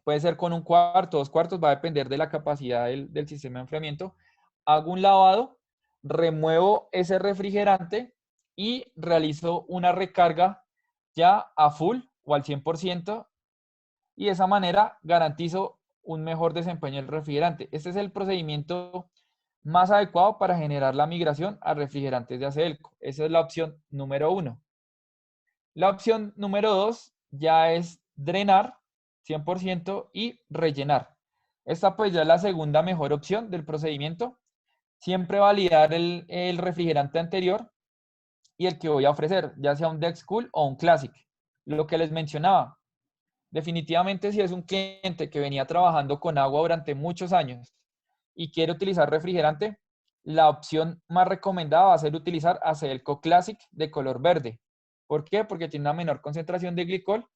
Puede ser con 1/4, 2/4, va a depender de la capacidad del sistema de enfriamiento. Hago un lavado, remuevo ese refrigerante y realizo una recarga ya a full o al 100%, y de esa manera garantizo un mejor desempeño del refrigerante. Este es el procedimiento más adecuado para generar la migración a refrigerantes de Acedelco. Esa es la opción número 1. La opción número 2 ya es drenar 100% y rellenar. Esta pues ya es la segunda mejor opción del procedimiento. Siempre validar el refrigerante anterior y el que voy a ofrecer, ya sea un Dexcool o un Classic. Lo que les mencionaba. Definitivamente, si es un cliente que venía trabajando con agua durante muchos años y quiere utilizar refrigerante, la opción más recomendada va a ser utilizar Acedelco Classic de color verde. ¿Por qué? Porque tiene una menor concentración de glicol,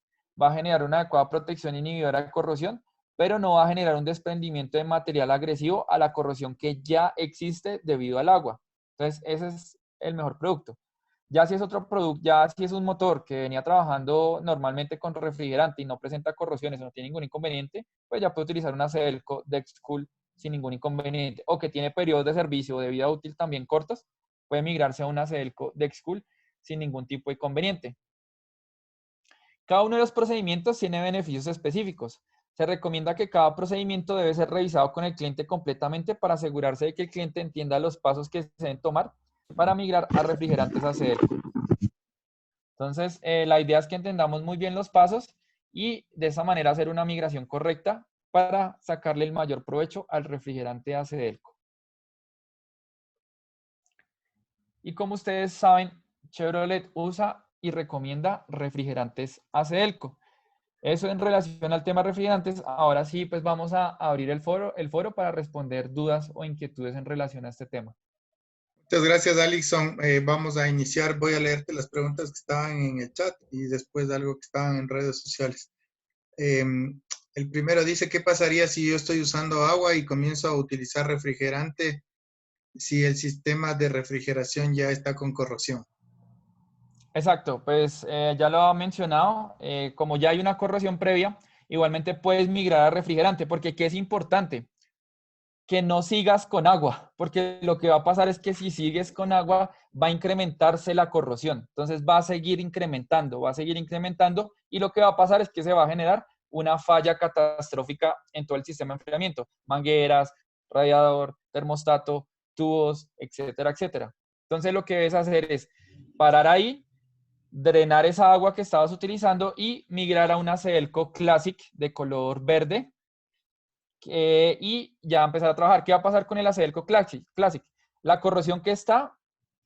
va a generar una adecuada protección inhibidora de corrosión, pero no va a generar un desprendimiento de material agresivo a la corrosión que ya existe debido al agua. Entonces, ese es el mejor producto. Ya si es otro producto, ya si es un motor que venía trabajando normalmente con refrigerante y no presenta corrosiones o no tiene ningún inconveniente, pues ya puede utilizar una Acedelco Dexcool sin ningún inconveniente. O que tiene periodos de servicio o de vida útil también cortos, puede migrarse a una Acedelco Dexcool sin ningún tipo de inconveniente. Cada uno de los procedimientos tiene beneficios específicos. Se recomienda que cada procedimiento debe ser revisado con el cliente completamente para asegurarse de que el cliente entienda los pasos que se deben tomar para migrar a refrigerantes Acedelco. Entonces, la idea es que entendamos muy bien los pasos y de esa manera hacer una migración correcta para sacarle el mayor provecho al refrigerante Acedelco. Y como ustedes saben, Chevrolet usa y recomienda refrigerantes Acedelco. Eso en relación al tema refrigerantes. Ahora sí, pues vamos a abrir el foro para responder dudas o inquietudes en relación a este tema. Muchas gracias, Alison. Vamos a iniciar. Voy a leerte las preguntas que estaban en el chat y después algo que estaban en redes sociales. El primero dice, ¿qué pasaría si yo estoy usando agua y comienzo a utilizar refrigerante si el sistema de refrigeración ya está con corrosión? Exacto, pues ya lo ha mencionado, como ya hay una corrosión previa, igualmente puedes migrar a refrigerante, porque ¿qué es importante? Que no sigas con agua, porque lo que va a pasar es que si sigues con agua va a incrementarse la corrosión, entonces va a seguir incrementando y lo que va a pasar es que se va a generar una falla catastrófica en todo el sistema de enfriamiento, mangueras, radiador, termostato, tubos, etcétera, etcétera. Entonces lo que debes hacer es parar ahí, drenar esa agua que estabas utilizando y migrar a una Acedelco Classic de color verde. Y ya empezar a trabajar. ¿Qué va a pasar con el Acedelco Classic? La corrosión que está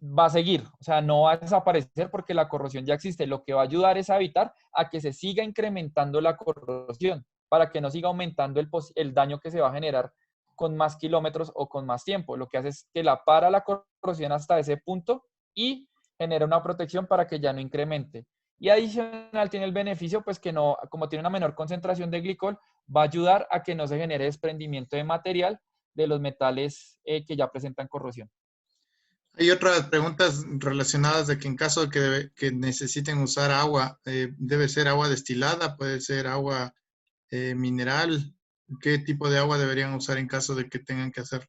va a seguir, o sea, no va a desaparecer porque la corrosión ya existe. Lo que va a ayudar es a evitar a que se siga incrementando la corrosión, para que no siga aumentando el daño que se va a generar con más kilómetros o con más tiempo. Lo que hace es que la para la corrosión hasta ese punto y genera una protección para que ya no incremente. Y adicional tiene el beneficio, pues que no, como tiene una menor concentración de glicol, va a ayudar a que no se genere desprendimiento de material de los metales que ya presentan corrosión. Hay otras preguntas relacionadas de que en caso de que necesiten usar agua, debe ser agua destilada, puede ser agua mineral. ¿Qué tipo de agua deberían usar en caso de que tengan que hacer?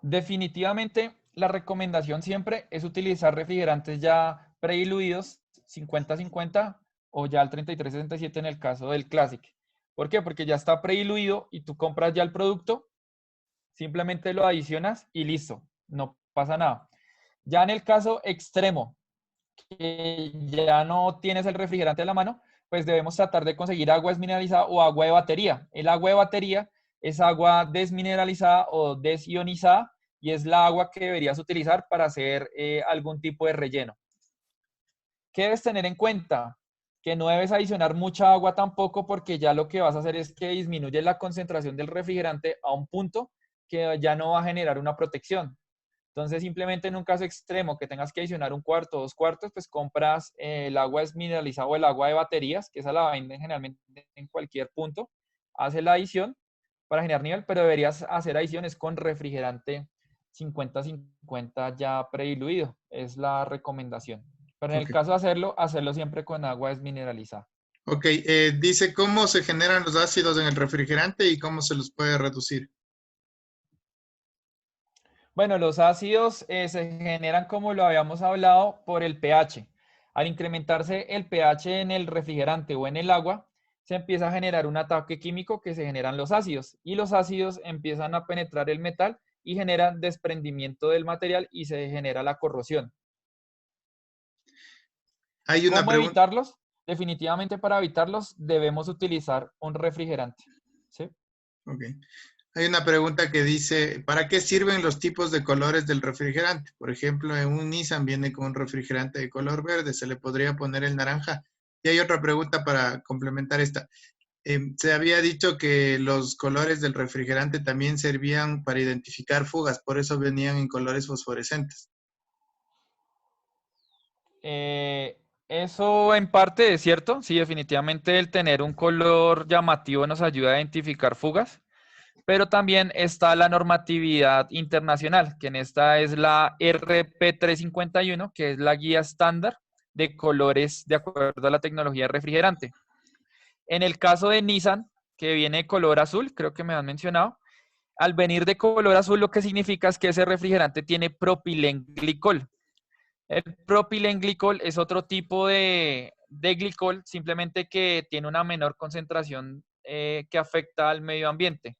Definitivamente, la recomendación siempre es utilizar refrigerantes ya prediluidos, 50-50 o ya el 33-67 en el caso del Classic. ¿Por qué? Porque ya está prediluido y tú compras ya el producto, simplemente lo adicionas y listo, no pasa nada. Ya en el caso extremo, que ya no tienes el refrigerante a la mano, pues debemos tratar de conseguir agua desmineralizada o agua de batería. El agua de batería es agua desmineralizada o desionizada y es la agua que deberías utilizar para hacer algún tipo de relleno. ¿Qué debes tener en cuenta? Que no debes adicionar mucha agua tampoco, porque ya lo que vas a hacer es que disminuye la concentración del refrigerante a un punto que ya no va a generar una protección. Entonces, simplemente en un caso extremo que tengas que adicionar un cuarto o 2 cuartos, pues compras el agua desmineralizada o el agua de baterías, que esa la venden generalmente en cualquier punto. Haces la adición para generar nivel, pero deberías hacer adiciones con refrigerante 50-50 ya prediluido. Es la recomendación. Pero en el Ok. caso de hacerlo siempre con agua desmineralizada. Ok, dice cómo se generan los ácidos en el refrigerante y cómo se los puede reducir. Bueno, los ácidos se generan, como lo habíamos hablado, por el pH. Al incrementarse el pH en el refrigerante o en el agua, se empieza a generar un ataque químico que se generan los ácidos. Y los ácidos empiezan a penetrar el metal y generan desprendimiento del material y se genera la corrosión. Hay una ¿Cómo pregunta. evitarlos? Definitivamente para evitarlos debemos utilizar un refrigerante. ¿Sí? Ok. Hay una pregunta que dice, ¿para qué sirven los tipos de colores del refrigerante? Por ejemplo, en un Nissan viene con un refrigerante de color verde, se le podría poner el naranja. Y hay otra pregunta para complementar esta. Se había dicho que los colores del refrigerante también servían para identificar fugas, por eso venían en colores fosforescentes. Eso en parte es cierto. Sí, definitivamente el tener un color llamativo nos ayuda a identificar fugas. Pero también está la normatividad internacional, que en esta es la RP351, que es la guía estándar de colores de acuerdo a la tecnología de refrigerante. En el caso de Nissan, que viene de color azul, creo que me han mencionado, al venir de color azul lo que significa es que ese refrigerante tiene propilenglicol. El propilenglicol es otro tipo de glicol, simplemente que tiene una menor concentración que afecta al medio ambiente,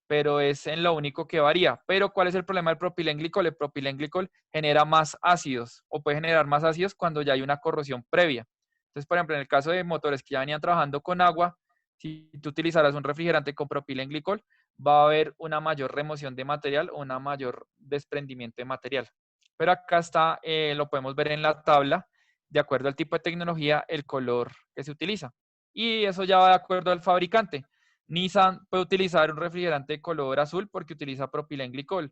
pero es en lo único que varía. Pero ¿cuál es el problema del propilenglicol? El propilenglicol genera más ácidos o puede generar más ácidos cuando ya hay una corrosión previa. Entonces, por ejemplo, en el caso de motores que ya venían trabajando con agua, si tú utilizaras un refrigerante con propilenglicol, va a haber una mayor remoción de material o una mayor desprendimiento de material. Pero acá está, lo podemos ver en la tabla, de acuerdo al tipo de tecnología, el color que se utiliza. Y eso ya va de acuerdo al fabricante. Nissan puede utilizar un refrigerante de color azul porque utiliza propilenglicol.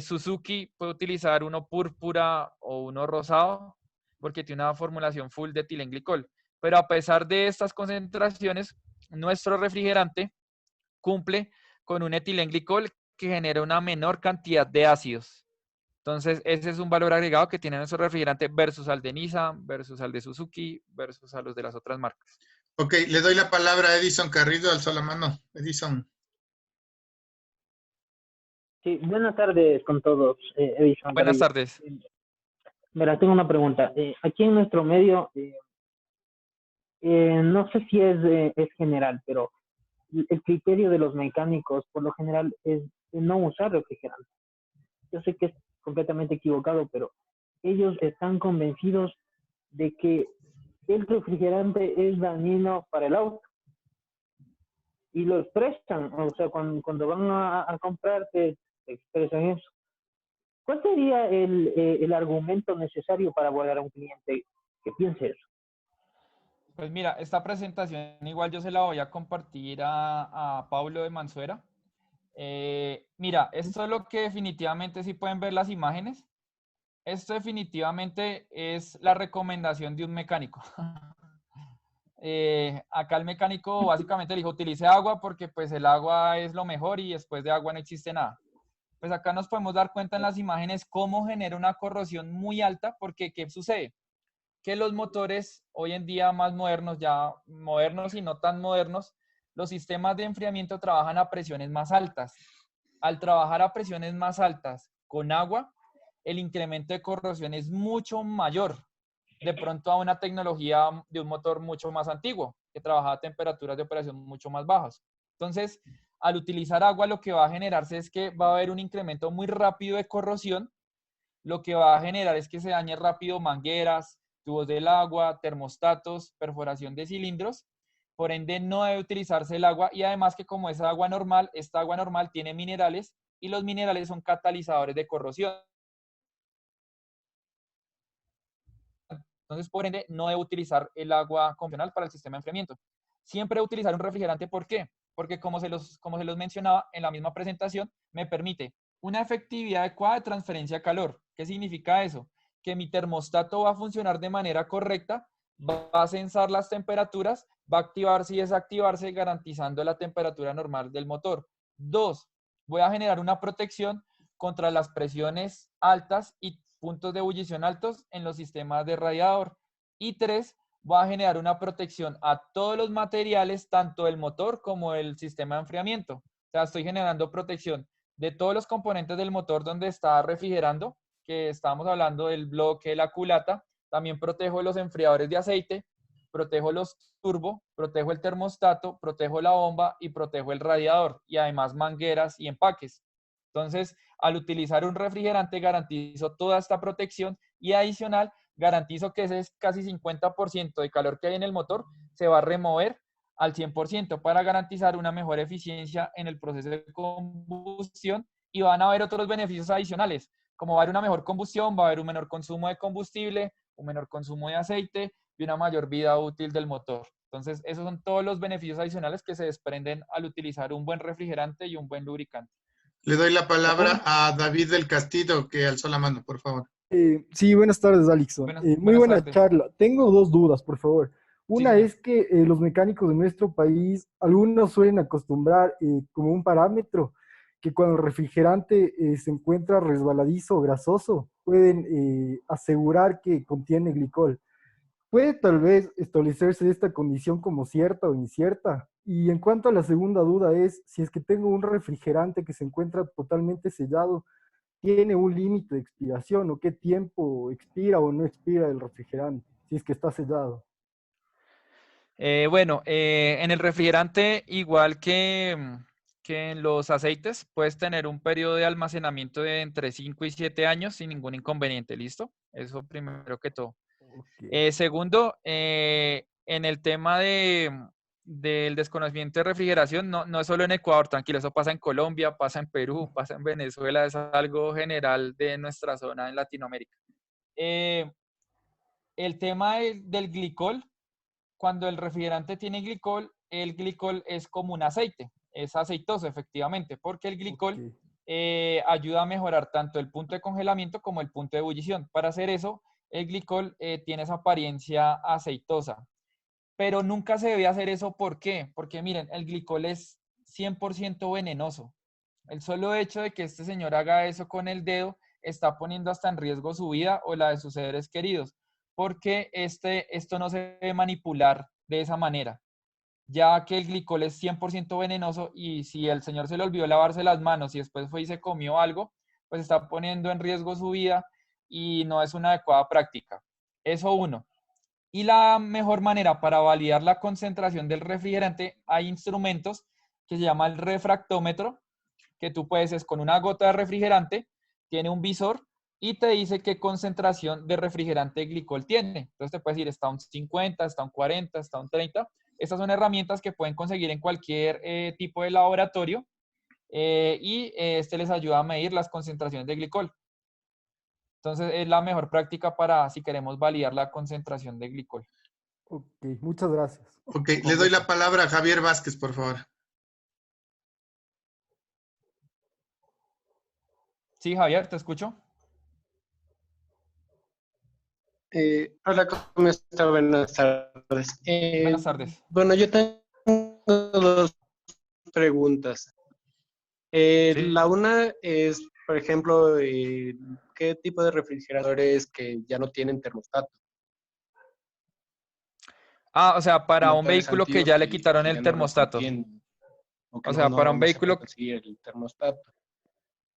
Suzuki puede utilizar uno púrpura o uno rosado porque tiene una formulación full de etilenglicol. Pero a pesar de estas concentraciones, nuestro refrigerante cumple con un etilenglicol que genera una menor cantidad de ácidos. Entonces, ese es un valor agregado que tiene nuestro refrigerante versus al de Nissan, versus al de Suzuki, versus a los de las otras marcas. Ok, le doy la palabra a Edison Carrillo, alzó la mano. Edison. Sí, buenas tardes con todos, Edison Buenas Carrillo. tardes. Verá, tengo una pregunta. Aquí en nuestro medio, no sé si es general, pero el criterio de los mecánicos, por lo general, es no usar refrigerante. Yo sé que es completamente equivocado, pero ellos están convencidos de que el refrigerante es dañino para el auto y lo expresan. O sea, cuando van a comprar, te se expresa en eso. ¿Cuál sería el argumento necesario para abordar a un cliente que piense eso? Pues mira, esta presentación igual yo se la voy a compartir a Pablo de Mansuera. Mira, esto es lo que definitivamente sí pueden ver las imágenes. Esto definitivamente es la recomendación de un mecánico. Acá el mecánico básicamente le dijo, utilice agua porque pues el agua es lo mejor y después de agua no existe nada. Pues acá nos podemos dar cuenta en las imágenes cómo genera una corrosión muy alta, porque ¿qué sucede? Que los motores hoy en día más modernos, ya modernos y no tan modernos, los sistemas de enfriamiento trabajan a presiones más altas. Al trabajar a presiones más altas con agua, el incremento de corrosión es mucho mayor, de pronto a una tecnología de un motor mucho más antiguo, que trabaja a temperaturas de operación mucho más bajas. Entonces, al utilizar agua, lo que va a generarse es que va a haber un incremento muy rápido de corrosión. Lo que va a generar es que se dañe rápido mangueras, tubos del agua, termostatos, perforación de cilindros. Por ende, no debe utilizarse el agua, y además que como es agua normal, esta agua normal tiene minerales y los minerales son catalizadores de corrosión. Entonces, por ende, no debe utilizar el agua convencional para el sistema de enfriamiento. Siempre utilizar un refrigerante, ¿por qué? Porque como se los mencionaba en la misma presentación, me permite una efectividad adecuada de transferencia de calor. ¿Qué significa eso? Que mi termostato va a funcionar de manera correcta, va a sensar las temperaturas, va a activarse y desactivarse garantizando la temperatura normal del motor. 2, voy a generar una protección contra las presiones altas y puntos de ebullición altos en los sistemas de radiador. Y 3, va a generar una protección a todos los materiales, tanto el motor como el sistema de enfriamiento. O sea, estoy generando protección de todos los componentes del motor donde está refrigerando, que estamos hablando del bloque, la culata. También protejo los enfriadores de aceite, protejo los turbo, protejo el termostato, protejo la bomba y protejo el radiador. Y además mangueras y empaques. Entonces, al utilizar un refrigerante garantizo toda esta protección y adicional garantizo que ese casi 50% de calor que hay en el motor se va a remover al 100% para garantizar una mejor eficiencia en el proceso de combustión, y van a haber otros beneficios adicionales, como va a haber una mejor combustión, va a haber un menor consumo de combustible, un menor consumo de aceite y una mayor vida útil del motor. Entonces, esos son todos los beneficios adicionales que se desprenden al utilizar un buen refrigerante y un buen lubricante. Le doy la palabra a David del Castillo, que alzó la mano, por favor. Sí, buenas tardes, Alixon. Muy buenas buena tardes. charla. Tengo dos dudas, por favor. Una Sí, es que los mecánicos de nuestro país, algunos suelen acostumbrar como un parámetro que cuando el refrigerante se encuentra resbaladizo o grasoso, pueden asegurar que contiene glicol. ¿Puede tal vez establecerse esta condición como cierta o incierta? Y en cuanto a la segunda duda es, si es que tengo un refrigerante que se encuentra totalmente sellado, ¿tiene un límite de expiración o qué tiempo expira o no expira el refrigerante, si es que está sellado? En el refrigerante, igual que en los aceites, puedes tener un periodo de almacenamiento de entre 5 y 7 años sin ningún inconveniente, ¿listo? Eso primero que todo. Okay. Segundo, en el tema del desconocimiento de refrigeración, no es solo en Ecuador, tranquilo, eso pasa en Colombia, pasa en Perú, pasa en Venezuela, es algo general de nuestra zona en Latinoamérica. El tema del glicol, cuando el refrigerante tiene glicol, el glicol es como un aceite, es aceitoso efectivamente, porque el glicol ayuda a mejorar tanto el punto de congelamiento como el punto de ebullición. Para hacer eso, el glicol tiene esa apariencia aceitosa, pero nunca se debe hacer eso. ¿Por qué? Porque miren, el glicol es 100% venenoso. El solo hecho de que este señor haga eso con el dedo está poniendo hasta en riesgo su vida o la de sus seres queridos, porque esto no se debe manipular de esa manera, ya que el glicol es 100% venenoso, y si el señor se le olvidó lavarse las manos y después fue y se comió algo, pues está poniendo en riesgo su vida y no es una adecuada práctica. Eso uno. Y la mejor manera para validar la concentración del refrigerante, hay instrumentos que se llama el refractómetro, que tú puedes, es con una gota de refrigerante, tiene un visor y te dice qué concentración de refrigerante glicol tiene. Entonces te puedes decir, está un 50, está un 40, está un 30. Estas son herramientas que pueden conseguir en cualquier tipo de laboratorio y este les ayuda a medir las concentraciones de glicol. Entonces es la mejor práctica para si queremos validar la concentración de glicol. Ok, muchas gracias. Ok, le doy la palabra a Javier Vázquez, por favor. Sí, Javier, te escucho. Hola, ¿cómo está? Buenas tardes. Buenas tardes. Bueno, yo tengo dos preguntas. La una es, por ejemplo, ¿qué tipo de refrigeradores que ya no tienen termostato? Ah, o sea, para un Motores vehículo que antiguos ya le quitaron que el ya no termostato. recontienen, o que O sea, para un no se puede vehículo... conseguir el termostato.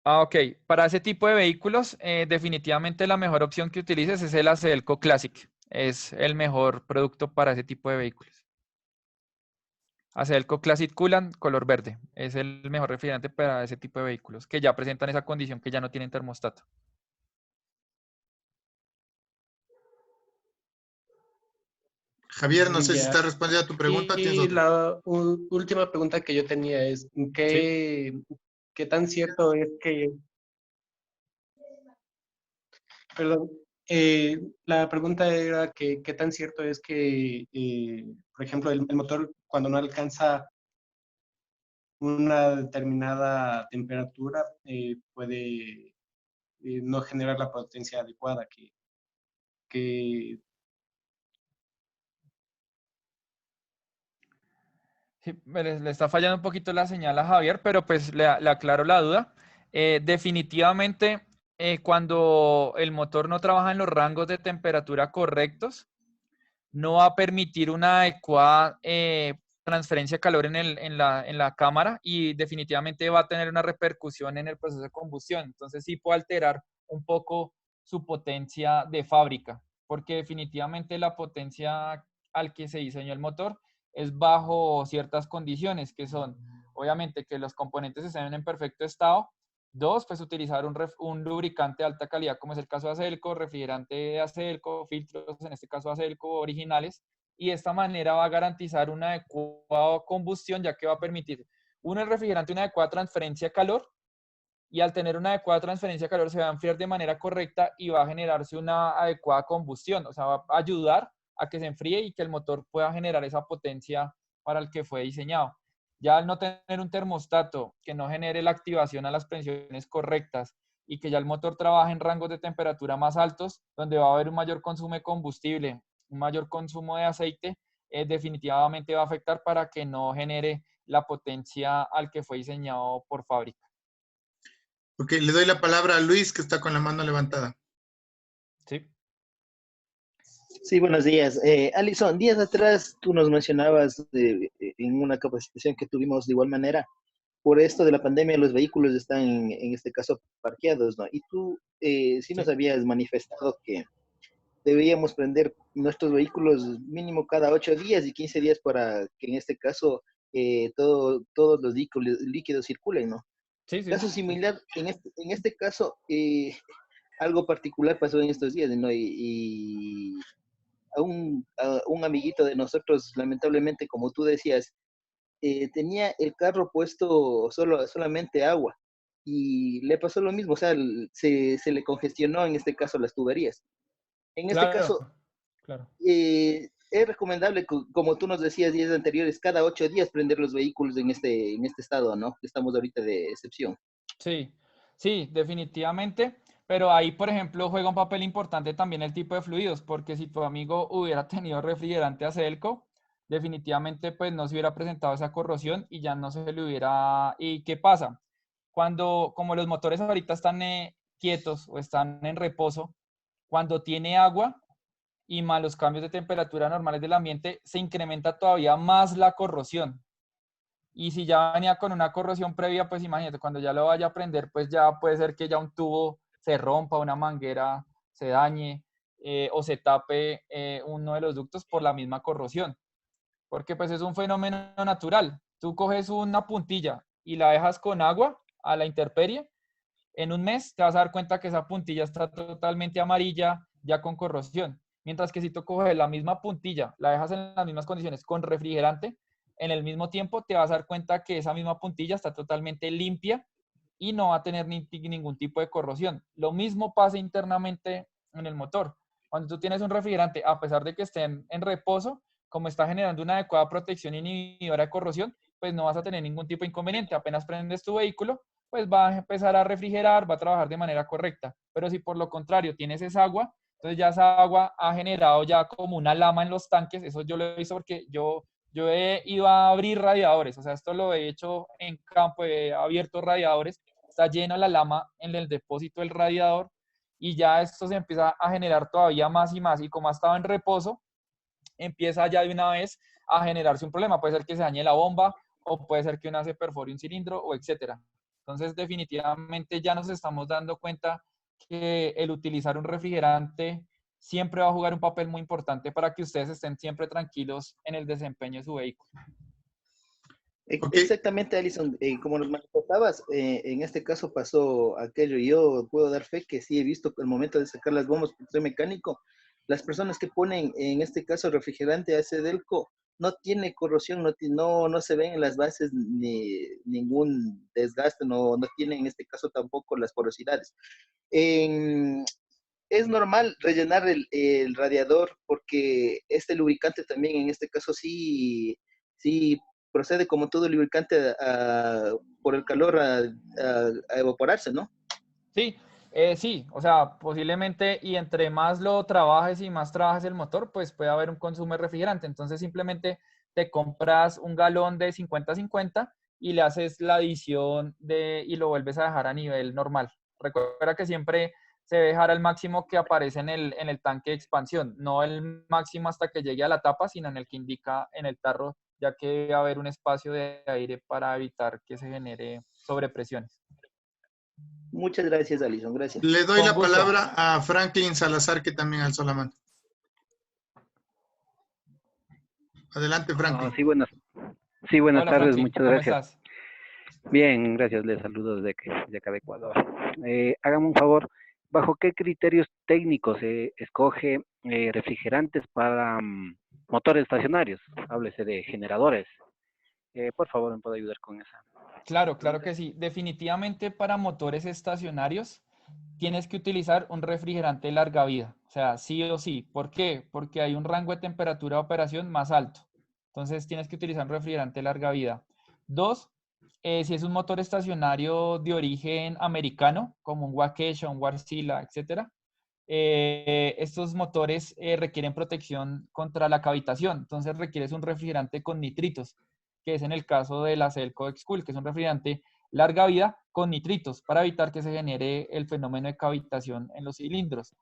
Ah, ok. Para ese tipo de vehículos, definitivamente la mejor opción que utilices es el Acedelco Classic. Es el mejor producto para ese tipo de vehículos. Acedelco Classic Coolant, color verde. Es el mejor refrigerante para ese tipo de vehículos que ya presentan esa condición que ya no tienen termostato. Javier, no sé si Ya. está respondiendo a tu pregunta. ¿Tienes Y otra? la última pregunta que yo tenía es, ¿qué tan cierto es que... Perdón, la pregunta era que qué tan cierto es que, por ejemplo, el motor cuando no alcanza una determinada temperatura puede no generar la potencia adecuada que... Sí, le está fallando un poquito la señal a Javier, pero pues le aclaro la duda. Definitivamente, cuando el motor no trabaja en los rangos de temperatura correctos, no va a permitir una adecuada transferencia de calor en la cámara y definitivamente va a tener una repercusión en el proceso de combustión. Entonces sí puede alterar un poco su potencia de fábrica, porque definitivamente la potencia al que se diseñó el motor es bajo ciertas condiciones, que son, obviamente, que los componentes estén en perfecto estado. Dos, pues utilizar un lubricante de alta calidad, como es el caso de Acedelco, refrigerante de Acedelco, filtros, en este caso Acedelco, originales, y de esta manera va a garantizar una adecuada combustión, ya que va a permitir, uno, el refrigerante, una adecuada transferencia de calor, y al tener una adecuada transferencia de calor se va a enfriar de manera correcta y va a generarse una adecuada combustión, o sea, va a ayudar a que se enfríe y que el motor pueda generar esa potencia para el que fue diseñado. Ya al no tener un termostato que no genere la activación a las presiones correctas y que ya el motor trabaje en rangos de temperatura más altos, donde va a haber un mayor consumo de combustible, un mayor consumo de aceite, definitivamente va a afectar para que no genere la potencia al que fue diseñado por fábrica. Ok, le doy la palabra a Luis, que está con la mano levantada. Sí. Sí, buenos días. Alison, días atrás tú nos mencionabas en una capacitación que tuvimos de igual manera, por esto de la pandemia los vehículos están en este caso parqueados, ¿no? Y tú sí nos habías manifestado que deberíamos prender nuestros vehículos mínimo cada 8 días y 15 días para que en este caso todos los líquidos circulen, ¿no? Sí, sí. Caso similar, en este caso, algo particular pasó en estos días, ¿no? Y a un amiguito de nosotros, lamentablemente, como tú decías, tenía el carro puesto solamente agua y le pasó lo mismo, o sea, se le congestionó en este caso las tuberías. En este Claro, caso, claro. es recomendable, como tú nos decías días anteriores, cada 8 días prender los vehículos en este estado, ¿no? Estamos ahorita de excepción. Sí, sí, definitivamente. Pero ahí, por ejemplo, juega un papel importante también el tipo de fluidos, porque si tu amigo hubiera tenido refrigerante Acedelco, definitivamente pues no se hubiera presentado esa corrosión y ya no se le hubiera... ¿Y qué pasa? Cuando, como los motores ahorita están quietos o están en reposo, cuando tiene agua y más los cambios de temperatura normales del ambiente, se incrementa todavía más la corrosión. Y si ya venía con una corrosión previa, pues imagínate, cuando ya lo vaya a prender, pues ya puede ser que ya un tubo se rompa, una manguera se dañe o se tape uno de los ductos por la misma corrosión. Porque pues es un fenómeno natural. Tú coges una puntilla y la dejas con agua a la intemperie, en un mes te vas a dar cuenta que esa puntilla está totalmente amarilla, ya con corrosión. Mientras que si tú coges la misma puntilla, la dejas en las mismas condiciones con refrigerante, en el mismo tiempo te vas a dar cuenta que esa misma puntilla está totalmente limpia y no va a tener ningún tipo de corrosión. Lo mismo pasa internamente en el motor. Cuando tú tienes un refrigerante, a pesar de que esté en reposo, como está generando una adecuada protección inhibidora de corrosión, pues no vas a tener ningún tipo de inconveniente. Apenas prendes tu vehículo, pues va a empezar a refrigerar, va a trabajar de manera correcta. Pero si por lo contrario tienes esa agua, entonces ya esa agua ha generado ya como una lama en los tanques. Eso yo lo he visto porque yo he ido a abrir radiadores, o sea, esto lo he hecho en campo, he abierto radiadores, está llena la lama en el depósito del radiador y ya esto se empieza a generar todavía más y más, y como ha estado en reposo, empieza ya de una vez a generarse un problema. Puede ser que se dañe la bomba o puede ser que una se perfore un cilindro o etcétera. Entonces, definitivamente ya nos estamos dando cuenta que el utilizar un refrigerante siempre va a jugar un papel muy importante para que ustedes estén siempre tranquilos en el desempeño de su vehículo. Exactamente, Alison. Como nos manifestabas, en este caso pasó aquello. Yo puedo dar fe que sí he visto el momento de sacar las bombas porque soy mecánico. Las personas que ponen, en este caso, refrigerante AC Delco, no tiene corrosión, no se ven en las bases ningún desgaste, no tiene en este caso tampoco las porosidades. Es normal rellenar el radiador porque este lubricante también en este caso sí procede como todo lubricante por el calor a evaporarse, ¿no? Sí, sí, o sea, posiblemente, y entre más lo trabajes y más trabajes el motor, pues puede haber un consumo de refrigerante. Entonces simplemente te compras un galón de 50-50 y le haces la adición y lo vuelves a dejar a nivel normal. Recuerda que siempre se debe dejar al máximo que aparece en el tanque de expansión, no el máximo hasta que llegue a la tapa, sino en el que indica en el tarro, ya que debe haber un espacio de aire para evitar que se genere sobrepresiones. Muchas gracias, Alison. Gracias. Le doy la palabra a Franklin Salazar, que también alzó la mano. Adelante, Franklin. Sí, buenas Hola, tardes, Franklin, muchas ¿cómo gracias. estás? Bien, gracias, les saludo desde acá de Ecuador. Hágame un favor, ¿bajo qué criterios técnicos se escoge refrigerantes para motores estacionarios? Háblese de generadores. Por favor, ¿me puede ayudar con esa? Claro, claro que sí. Definitivamente para motores estacionarios tienes que utilizar un refrigerante de larga vida. O sea, sí o sí. ¿Por qué? Porque hay un rango de temperatura de operación más alto. Entonces tienes que utilizar un refrigerante de larga vida. Dos, si es un motor estacionario de origen americano, como un Waukesha, un Wärtsilä, etcétera, estos motores requieren protección contra la cavitación. Entonces requieres un refrigerante con nitritos, que es en el caso de la Selco X-Cool, que es un refrigerante larga vida con nitritos para evitar que se genere el fenómeno de cavitación en los cilindros.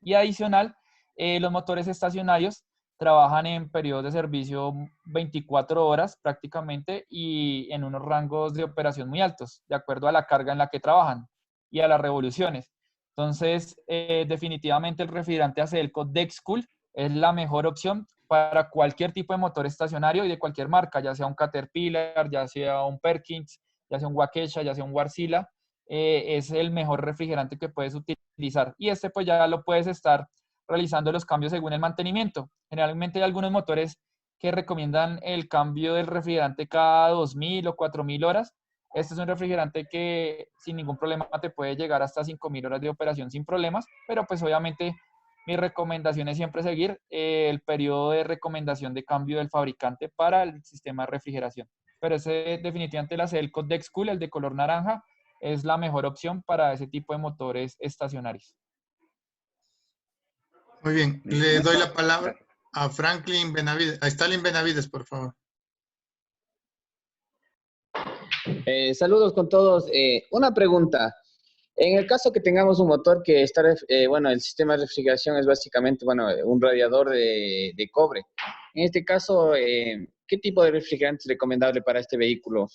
Y adicional, los motores estacionarios trabajan en periodos de servicio 24 horas prácticamente y en unos rangos de operación muy altos, de acuerdo a la carga en la que trabajan y a las revoluciones. Entonces, definitivamente el refrigerante Acelco Dexcool es la mejor opción para cualquier tipo de motor estacionario y de cualquier marca, ya sea un Caterpillar, ya sea un Perkins, ya sea un Waukesha, ya sea un Wärtsilä, es el mejor refrigerante que puedes utilizar. Y este pues ya lo puedes estar realizando los cambios según el mantenimiento. Generalmente hay algunos motores que recomiendan el cambio del refrigerante cada 2000 o 4000 horas. Este es un refrigerante que sin ningún problema te puede llegar hasta 5000 horas de operación sin problemas, pero pues obviamente mi recomendación es siempre seguir el periodo de recomendación de cambio del fabricante para el sistema de refrigeración. Pero ese definitivamente el Acelco Dexcool, el de color naranja, es la mejor opción para ese tipo de motores estacionarios. Muy bien, le doy la palabra a Franklin Benavides, a Stalin Benavides, por favor. Saludos con todos. Una pregunta. En el caso que tengamos un motor que está, bueno, el sistema de refrigeración es básicamente, bueno, un radiador de cobre. En este caso, ¿qué tipo de refrigerante es recomendable para este vehículo?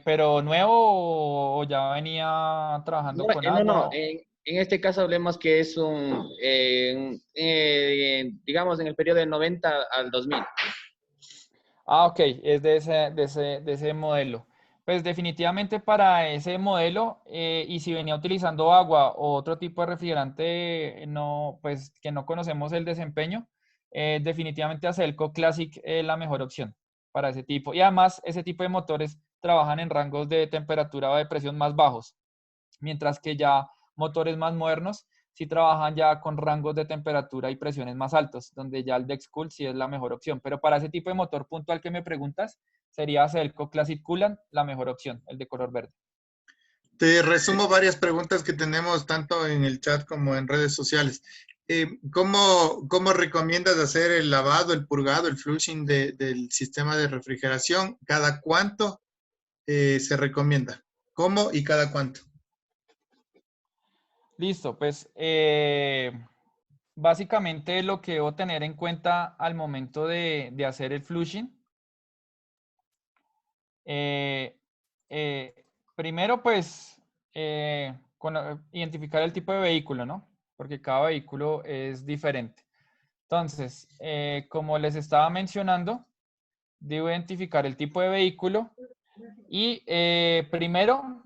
¿Pero nuevo o ya venía trabajando con agua? No. En este caso hablemos que es digamos, en el periodo de 90 al 2000. Ah, ok, es de ese modelo. Pues definitivamente para ese modelo, y si venía utilizando agua o otro tipo de refrigerante, no, pues que no conocemos el desempeño, definitivamente Acelco Classic es la mejor opción para ese tipo. Y además, ese tipo de motores trabajan en rangos de temperatura o de presión más bajos, mientras que ya motores más modernos sí trabajan ya con rangos de temperatura y presiones más altos, donde ya el Dexcool sí es la mejor opción. Pero para ese tipo de motor puntual que me preguntas, sería Acelco Classic Coolant la mejor opción, el de color verde. Te resumo varias preguntas que tenemos tanto en el chat como en redes sociales. ¿Cómo recomiendas hacer el lavado, el purgado, el flushing del sistema de refrigeración? ¿Cada cuánto se recomienda? ¿Cómo y cada cuánto? Listo, pues básicamente lo que debo tener en cuenta al momento de hacer el flushing. Primero, pues, identificar el tipo de vehículo, ¿no? Porque cada vehículo es diferente. Entonces, como les estaba mencionando, debo identificar el tipo de vehículo y primero,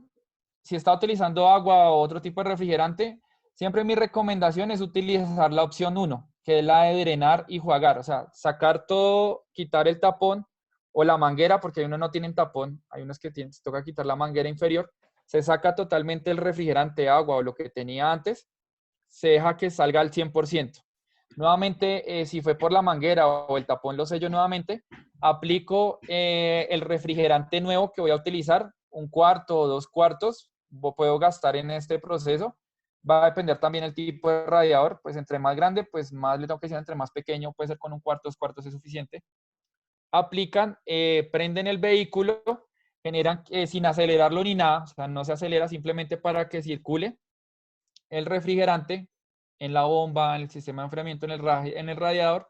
si está utilizando agua o otro tipo de refrigerante, siempre mi recomendación es utilizar la opción 1, que es la de drenar y jugar. O sea, sacar todo, quitar el tapón o la manguera, porque hay unos no tienen tapón, hay unos que tienen, se toca quitar la manguera inferior, se saca totalmente el refrigerante, agua o lo que tenía antes, se deja que salga al 100%. Nuevamente, si fue por la manguera o el tapón lo sello nuevamente, aplico el refrigerante nuevo que voy a utilizar, 1/4 o 2/4, puedo gastar en este proceso. Va a depender también el tipo de radiador, pues entre más grande, pues más le tengo que decir, entre más pequeño, puede ser con 1/4, 2/4 es suficiente. Aplican, prenden el vehículo, generan sin acelerarlo ni nada, o sea, no se acelera simplemente para que circule el refrigerante en la bomba, en el sistema de enfriamiento, en el radiador.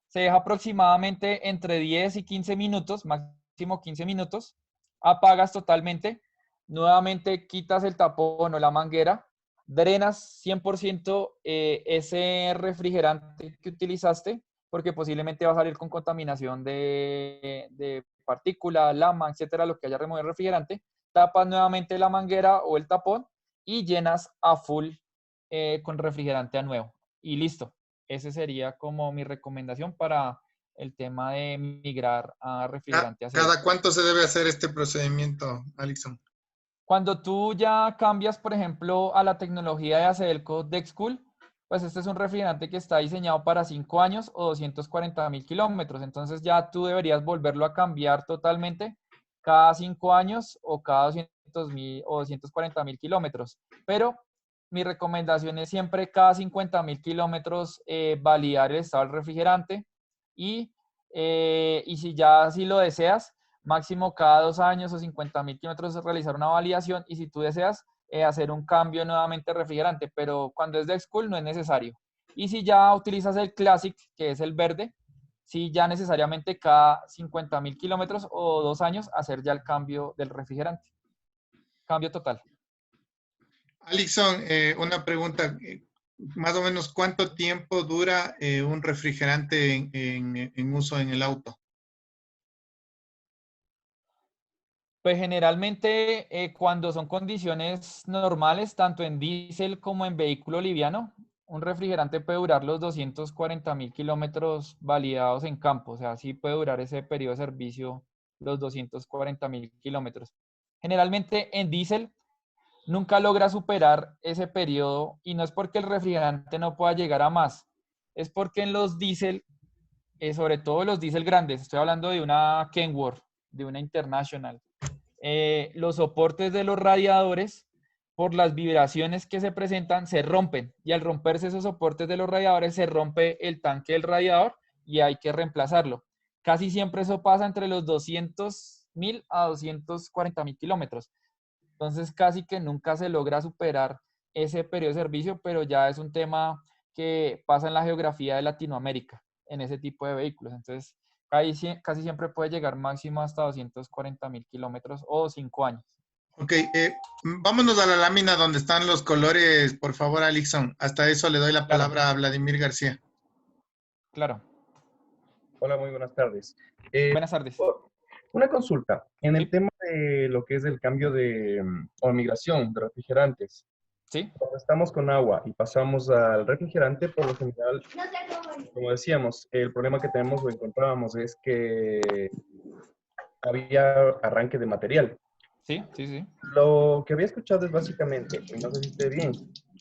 Se deja aproximadamente entre 10 y 15 minutos, máximo 15 minutos. Apagas totalmente. Nuevamente quitas el tapón o la manguera. Drenas 100% ese refrigerante que utilizaste, porque posiblemente va a salir con contaminación de partículas, lama, etcétera, lo que haya removido el refrigerante. Tapas nuevamente la manguera o el tapón y llenas a full con refrigerante a nuevo. Y listo. Ese sería como mi recomendación para el tema de migrar a refrigerante acero. ¿Cada cuánto se debe hacer este procedimiento, Alison? Cuando tú ya cambias, por ejemplo, a la tecnología de Acelco Dexcool, pues este es un refrigerante que está diseñado para 5 años o 240.000 kilómetros. Entonces ya tú deberías volverlo a cambiar totalmente cada 5 años o cada 200.000 o 240.000 kilómetros. Pero mi recomendación es siempre cada 50.000 kilómetros validar el estado del refrigerante y si ya así lo deseas, máximo cada 2 años o 50.000 kilómetros realizar una validación y si tú deseas hacer un cambio nuevamente de refrigerante, pero cuando es Dexcool no es necesario. Y si ya utilizas el Classic, que es el verde, sí ya necesariamente cada 50.000 kilómetros o 2 años hacer ya el cambio del refrigerante. Cambio total. Alison, una pregunta. Más o menos, ¿cuánto tiempo dura un refrigerante en uso en el auto? Pues generalmente cuando son condiciones normales, tanto en diésel como en vehículo liviano, un refrigerante puede durar los 240.000 kilómetros validados en campo. O sea, sí puede durar ese periodo de servicio los 240.000 kilómetros. Generalmente en diésel nunca logra superar ese periodo y no es porque el refrigerante no pueda llegar a más, es porque en los diésel, sobre todo los diésel grandes, estoy hablando de una Kenworth, de una International, los soportes de los radiadores, por las vibraciones que se presentan, se rompen y al romperse esos soportes de los radiadores se rompe el tanque del radiador y hay que reemplazarlo. Casi siempre eso pasa entre los 200.000 a 240.000 kilómetros. Entonces casi que nunca se logra superar ese periodo de servicio, pero ya es un tema que pasa en la geografía de Latinoamérica, en ese tipo de vehículos. Entonces casi siempre puede llegar máximo hasta 240.000 kilómetros o 5 años. Ok, vámonos a la lámina donde están los colores, por favor, Alison. Hasta eso le doy la palabra a Vladimir García. Claro. Hola, muy buenas tardes. Buenas tardes. Una consulta. En el tema de lo que es el cambio de o migración de refrigerantes, Sí. Cuando estamos con agua y pasamos al refrigerante, por lo general, como decíamos, el problema que tenemos o encontrábamos es que había arranque de material. Sí, sí, sí. Lo que había escuchado es básicamente, y no sé si esté bien,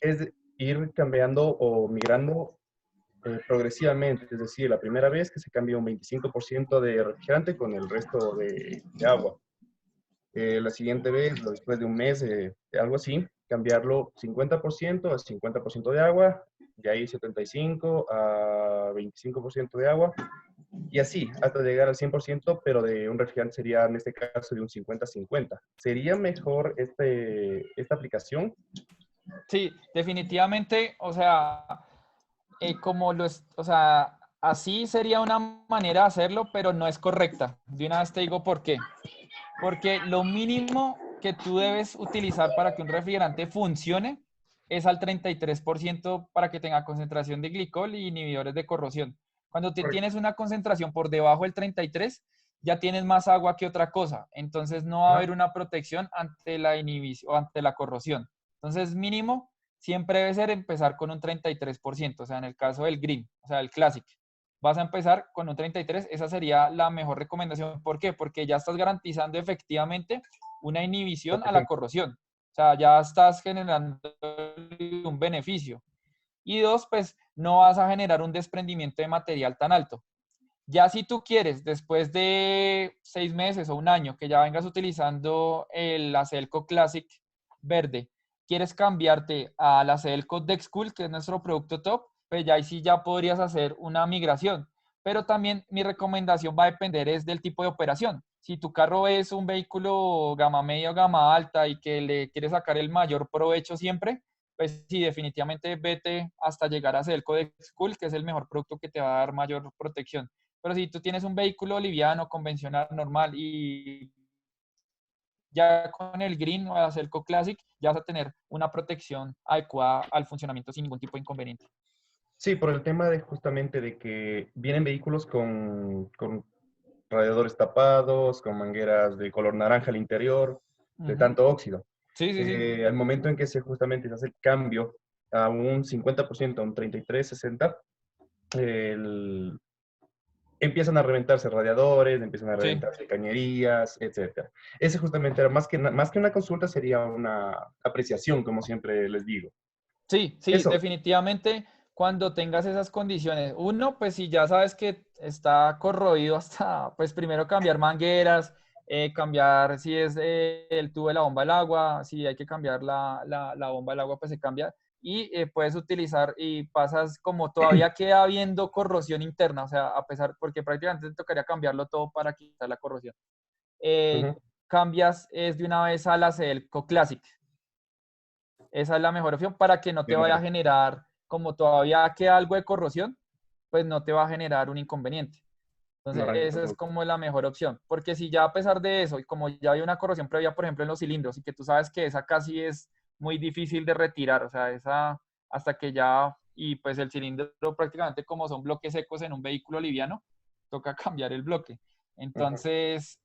es ir cambiando o migrando progresivamente. Es decir, la primera vez que se cambia un 25% de refrigerante con el resto de agua. La siguiente vez, después de un mes, algo así, cambiarlo 50% a 50% de agua, de ahí 75 a 25% de agua, y así, hasta llegar al 100%, pero de un refrigerante sería, en este caso, de un 50-50. ¿Sería mejor esta aplicación? Sí, definitivamente, o sea, o sea, así sería una manera de hacerlo, pero no es correcta. De una vez te digo por qué. Porque lo mínimo que tú debes utilizar para que un refrigerante funcione es al 33% para que tenga concentración de glicol y inhibidores de corrosión. Cuando tienes una concentración por debajo del 33, ya tienes más agua que otra cosa. Entonces no va a haber una protección ante la inhibición o ante la corrosión. Entonces mínimo siempre debe ser empezar con un 33%, o sea, en el caso del Green, o sea, el Classic. Vas a empezar con un 33, esa sería la mejor recomendación. ¿Por qué? Porque ya estás garantizando efectivamente una inhibición a la corrosión. O sea, ya estás generando un beneficio. Y dos, pues no vas a generar un desprendimiento de material tan alto. Ya si tú quieres, después de 6 meses o un año, que ya vengas utilizando el Acelco Classic verde, quieres cambiarte al Acelco Dexcool, que es nuestro producto top, pues ya ahí sí ya podrías hacer una migración. Pero también mi recomendación va a depender es del tipo de operación. Si tu carro es un vehículo gama media o gama alta y que le quieres sacar el mayor provecho siempre, pues sí, definitivamente vete hasta llegar a Acelco Dexcool, que es el mejor producto que te va a dar mayor protección. Pero si tú tienes un vehículo liviano, convencional, normal y ya con el Green o el Acelco Classic, ya vas a tener una protección adecuada al funcionamiento sin ningún tipo de inconveniente. Sí, por el tema de justamente de que vienen vehículos con radiadores tapados, con mangueras de color naranja al interior, de tanto óxido. Sí, sí, sí. Al momento en que justamente se hace el cambio a un 50%, a un 33-60, empiezan a reventarse radiadores, empiezan a reventarse cañerías, etc. Ese justamente era más que una consulta, sería una apreciación, como siempre les digo. Sí, sí, Eso. definitivamente cuando tengas esas condiciones, uno, pues si ya sabes que está corroído hasta, pues primero cambiar mangueras, cambiar si es el tubo de la bomba del agua, si hay que cambiar la bomba del agua, pues se cambia y puedes utilizar y pasas como todavía queda habiendo corrosión interna, o sea, a pesar, porque prácticamente te tocaría cambiarlo todo para quitar la corrosión. Cambias es de una vez a la Acelco Classic. Esa es la mejor opción para que no te vaya a generar, como todavía queda algo de corrosión, pues no te va a generar un inconveniente. Entonces, esa es como la mejor opción. Porque si ya a pesar de eso, y como ya hay una corrosión previa, por ejemplo, en los cilindros, y que tú sabes que esa casi es muy difícil de retirar, o sea, esa hasta que ya, y pues el cilindro prácticamente como son bloques secos en un vehículo liviano, toca cambiar el bloque. Entonces,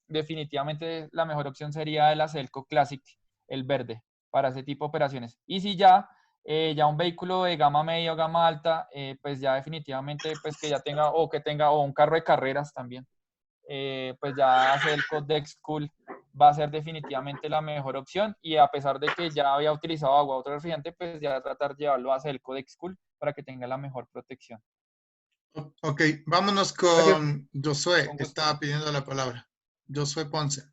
definitivamente la mejor opción sería el Acelco Classic, el verde, para ese tipo de operaciones. Y si ya un vehículo de gama media o gama alta, pues ya definitivamente pues que ya tenga o un carro de carreras también, pues ya Acelco Dexcool va a ser definitivamente la mejor opción, y a pesar de que ya había utilizado agua otro refrigerante, pues ya tratar de llevarlo a Acelco Dexcool para que tenga la mejor protección. Ok, vámonos con Josué, que estaba pidiendo la palabra. Josué Ponce.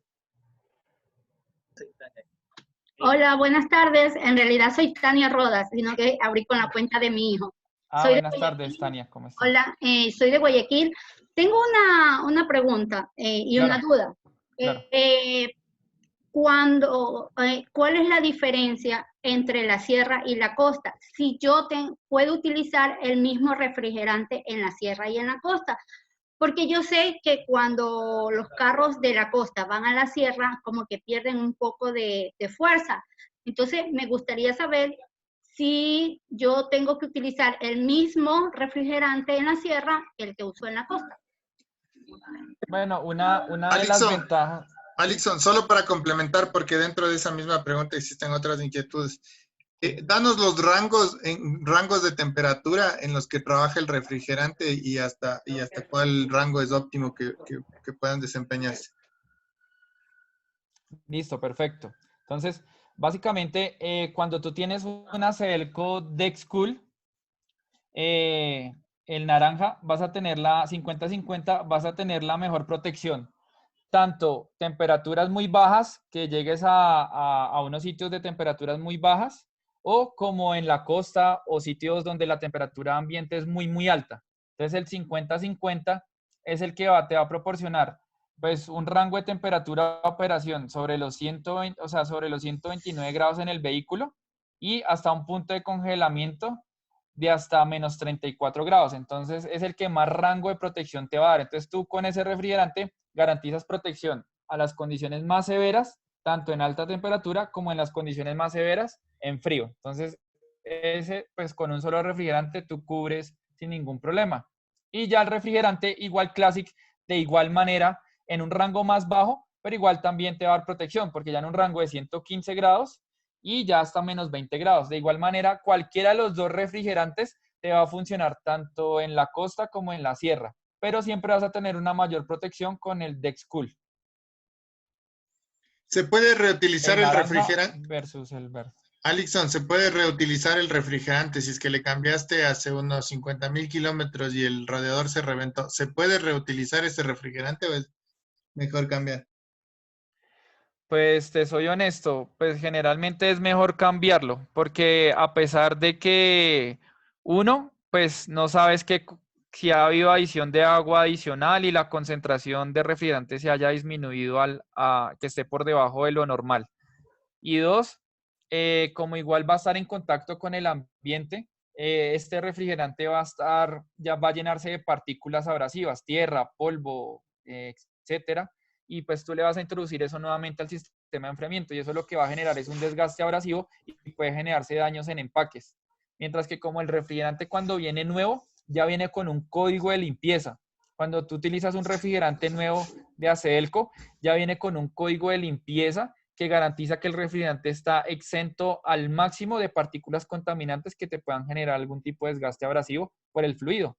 Hola, buenas tardes. En realidad soy Tania Rodas, sino que abrí con la cuenta de mi hijo. Buenas tardes, Tania, ¿cómo estás? Hola, soy de Guayaquil. Tengo una pregunta y una duda. Claro. ¿Cuál es la diferencia entre la sierra y la costa? Si yo puedo utilizar el mismo refrigerante en la sierra y en la costa. Porque yo sé que cuando los carros de la costa van a la sierra, como que pierden un poco de fuerza. Entonces, me gustaría saber si yo tengo que utilizar el mismo refrigerante en la sierra que el que uso en la costa. Bueno, una de las ventajas... Alixon, solo para complementar, porque dentro de esa misma pregunta existen otras inquietudes. Danos los rangos de temperatura en los que trabaja el refrigerante y hasta cuál rango es óptimo que puedan desempeñarse. Listo, perfecto. Entonces, básicamente, cuando tú tienes una Sedelco Dexcool, el naranja, vas a tener la 50-50, vas a tener la mejor protección. Tanto temperaturas muy bajas, que llegues a unos sitios de temperaturas muy bajas, o como en la costa o sitios donde la temperatura ambiente es muy, muy alta. Entonces, el 50-50 es el que te va a proporcionar pues un rango de temperatura de operación sobre los 120, o sea, sobre los 129 grados en el vehículo y hasta un punto de congelamiento de hasta menos 34 grados. Entonces, es el que más rango de protección te va a dar. Entonces, tú con ese refrigerante garantizas protección a las condiciones más severas, tanto en alta temperatura como en las condiciones más severas en frío. Entonces, ese, pues con un solo refrigerante tú cubres sin ningún problema. Y ya el refrigerante igual Classic, de igual manera, en un rango más bajo, pero igual también te va a dar protección, porque ya en un rango de 115 grados y ya hasta menos 20 grados. De igual manera, cualquiera de los dos refrigerantes te va a funcionar tanto en la costa como en la sierra, pero siempre vas a tener una mayor protección con el Dexcool. ¿Se puede reutilizar el refrigerante? Versus el verde. Alixon, ¿se puede reutilizar el refrigerante si es que le cambiaste hace unos 50,000 kilómetros y el radiador se reventó? ¿Se puede reutilizar ese refrigerante o es mejor cambiar? Pues te soy honesto, pues generalmente es mejor cambiarlo, porque a pesar de que uno, pues no sabes que si ha habido adición de agua adicional y la concentración de refrigerante se haya disminuido a que esté por debajo de lo normal. Y dos, como igual va a estar en contacto con el ambiente, este refrigerante ya va a llenarse de partículas abrasivas, tierra, polvo, etcétera, y pues tú le vas a introducir eso nuevamente al sistema de enfriamiento y eso lo que va a generar es un desgaste abrasivo y puede generarse daños en empaques. Mientras que como el refrigerante cuando viene nuevo, ya viene con un código de limpieza. Cuando tú utilizas un refrigerante nuevo de Acedelco, ya viene con un código de limpieza que garantiza que el refrigerante está exento al máximo de partículas contaminantes que te puedan generar algún tipo de desgaste abrasivo por el fluido.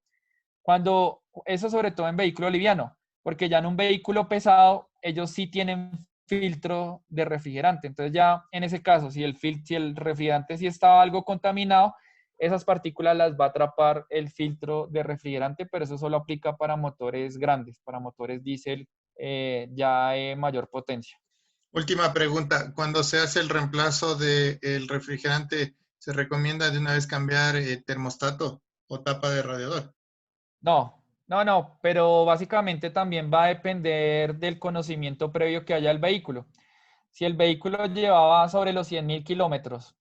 Eso sobre todo en vehículo liviano, porque ya en un vehículo pesado ellos sí tienen filtro de refrigerante. Entonces ya en ese caso, si el refrigerante sí estaba algo contaminado, esas partículas las va a atrapar el filtro de refrigerante, pero eso solo aplica para motores grandes, para motores diésel ya de mayor potencia. Última pregunta. Cuando se hace el reemplazo del refrigerante, ¿se recomienda de una vez cambiar termostato o tapa de radiador? No, pero básicamente también va a depender del conocimiento previo que haya el vehículo. Si el vehículo llevaba sobre los 100,000 kilómetros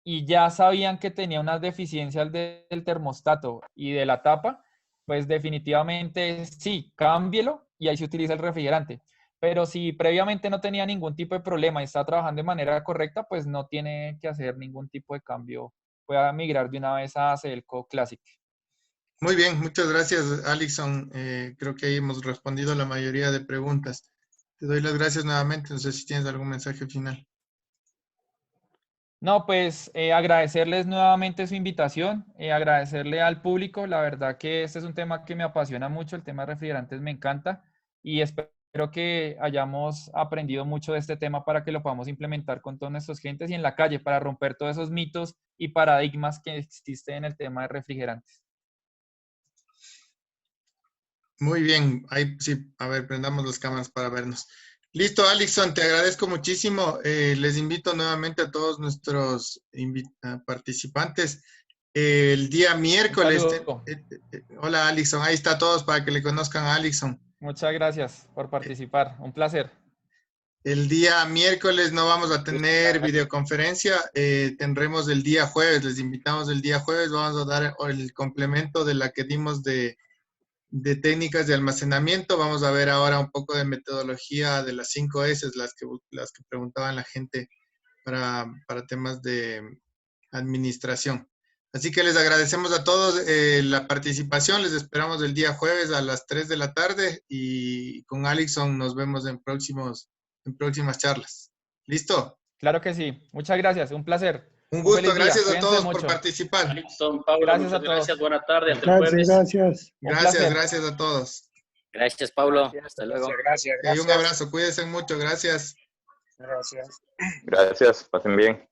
y ya sabían que tenía unas deficiencias del termostato y de la tapa, pues definitivamente sí, cámbielo y ahí se utiliza el refrigerante. Pero si previamente no tenía ningún tipo de problema y está trabajando de manera correcta, pues no tiene que hacer ningún tipo de cambio. Puede migrar de una vez a Acedelco Classic. Muy bien, muchas gracias, Alixon. Creo que ahí hemos respondido la mayoría de preguntas. Te doy las gracias nuevamente. No sé si tienes algún mensaje final. No, pues agradecerles nuevamente su invitación, agradecerle al público. La verdad que este es un tema que me apasiona mucho, el tema de refrigerantes me encanta y espero que hayamos aprendido mucho de este tema para que lo podamos implementar con todos nuestros clientes y en la calle para romper todos esos mitos y paradigmas que existen en el tema de refrigerantes. Muy bien, ahí sí, a ver, prendamos las cámaras para vernos. Listo, Alixon, te agradezco muchísimo. Les invito nuevamente a todos nuestros participantes. El día miércoles. Hola, Alixon, ahí está todos para que le conozcan a Alixon. Muchas gracias por participar, un placer. El día miércoles no vamos a tener videoconferencia, tendremos el día jueves, les invitamos el día jueves, vamos a dar el complemento de la que dimos de técnicas de almacenamiento. Vamos a ver ahora un poco de metodología de las 5 S, las que preguntaban la gente para temas de administración. Así que les agradecemos a todos la participación, les esperamos el día jueves a las 3 de la tarde y con Alixon nos vemos en próximas charlas. ¿Listo? Claro que sí. Muchas gracias, un placer. Un gusto, feliz día, gracias a cuídense todos mucho. por participar. Alixson, Paula, Gracias muchas a todos. gracias. Buena tarde. Hasta el jueves. Gracias. Un placer. Gracias a todos. Gracias, Paulo. Hasta luego. Y un abrazo, cuídense mucho, gracias. Gracias, pasen bien.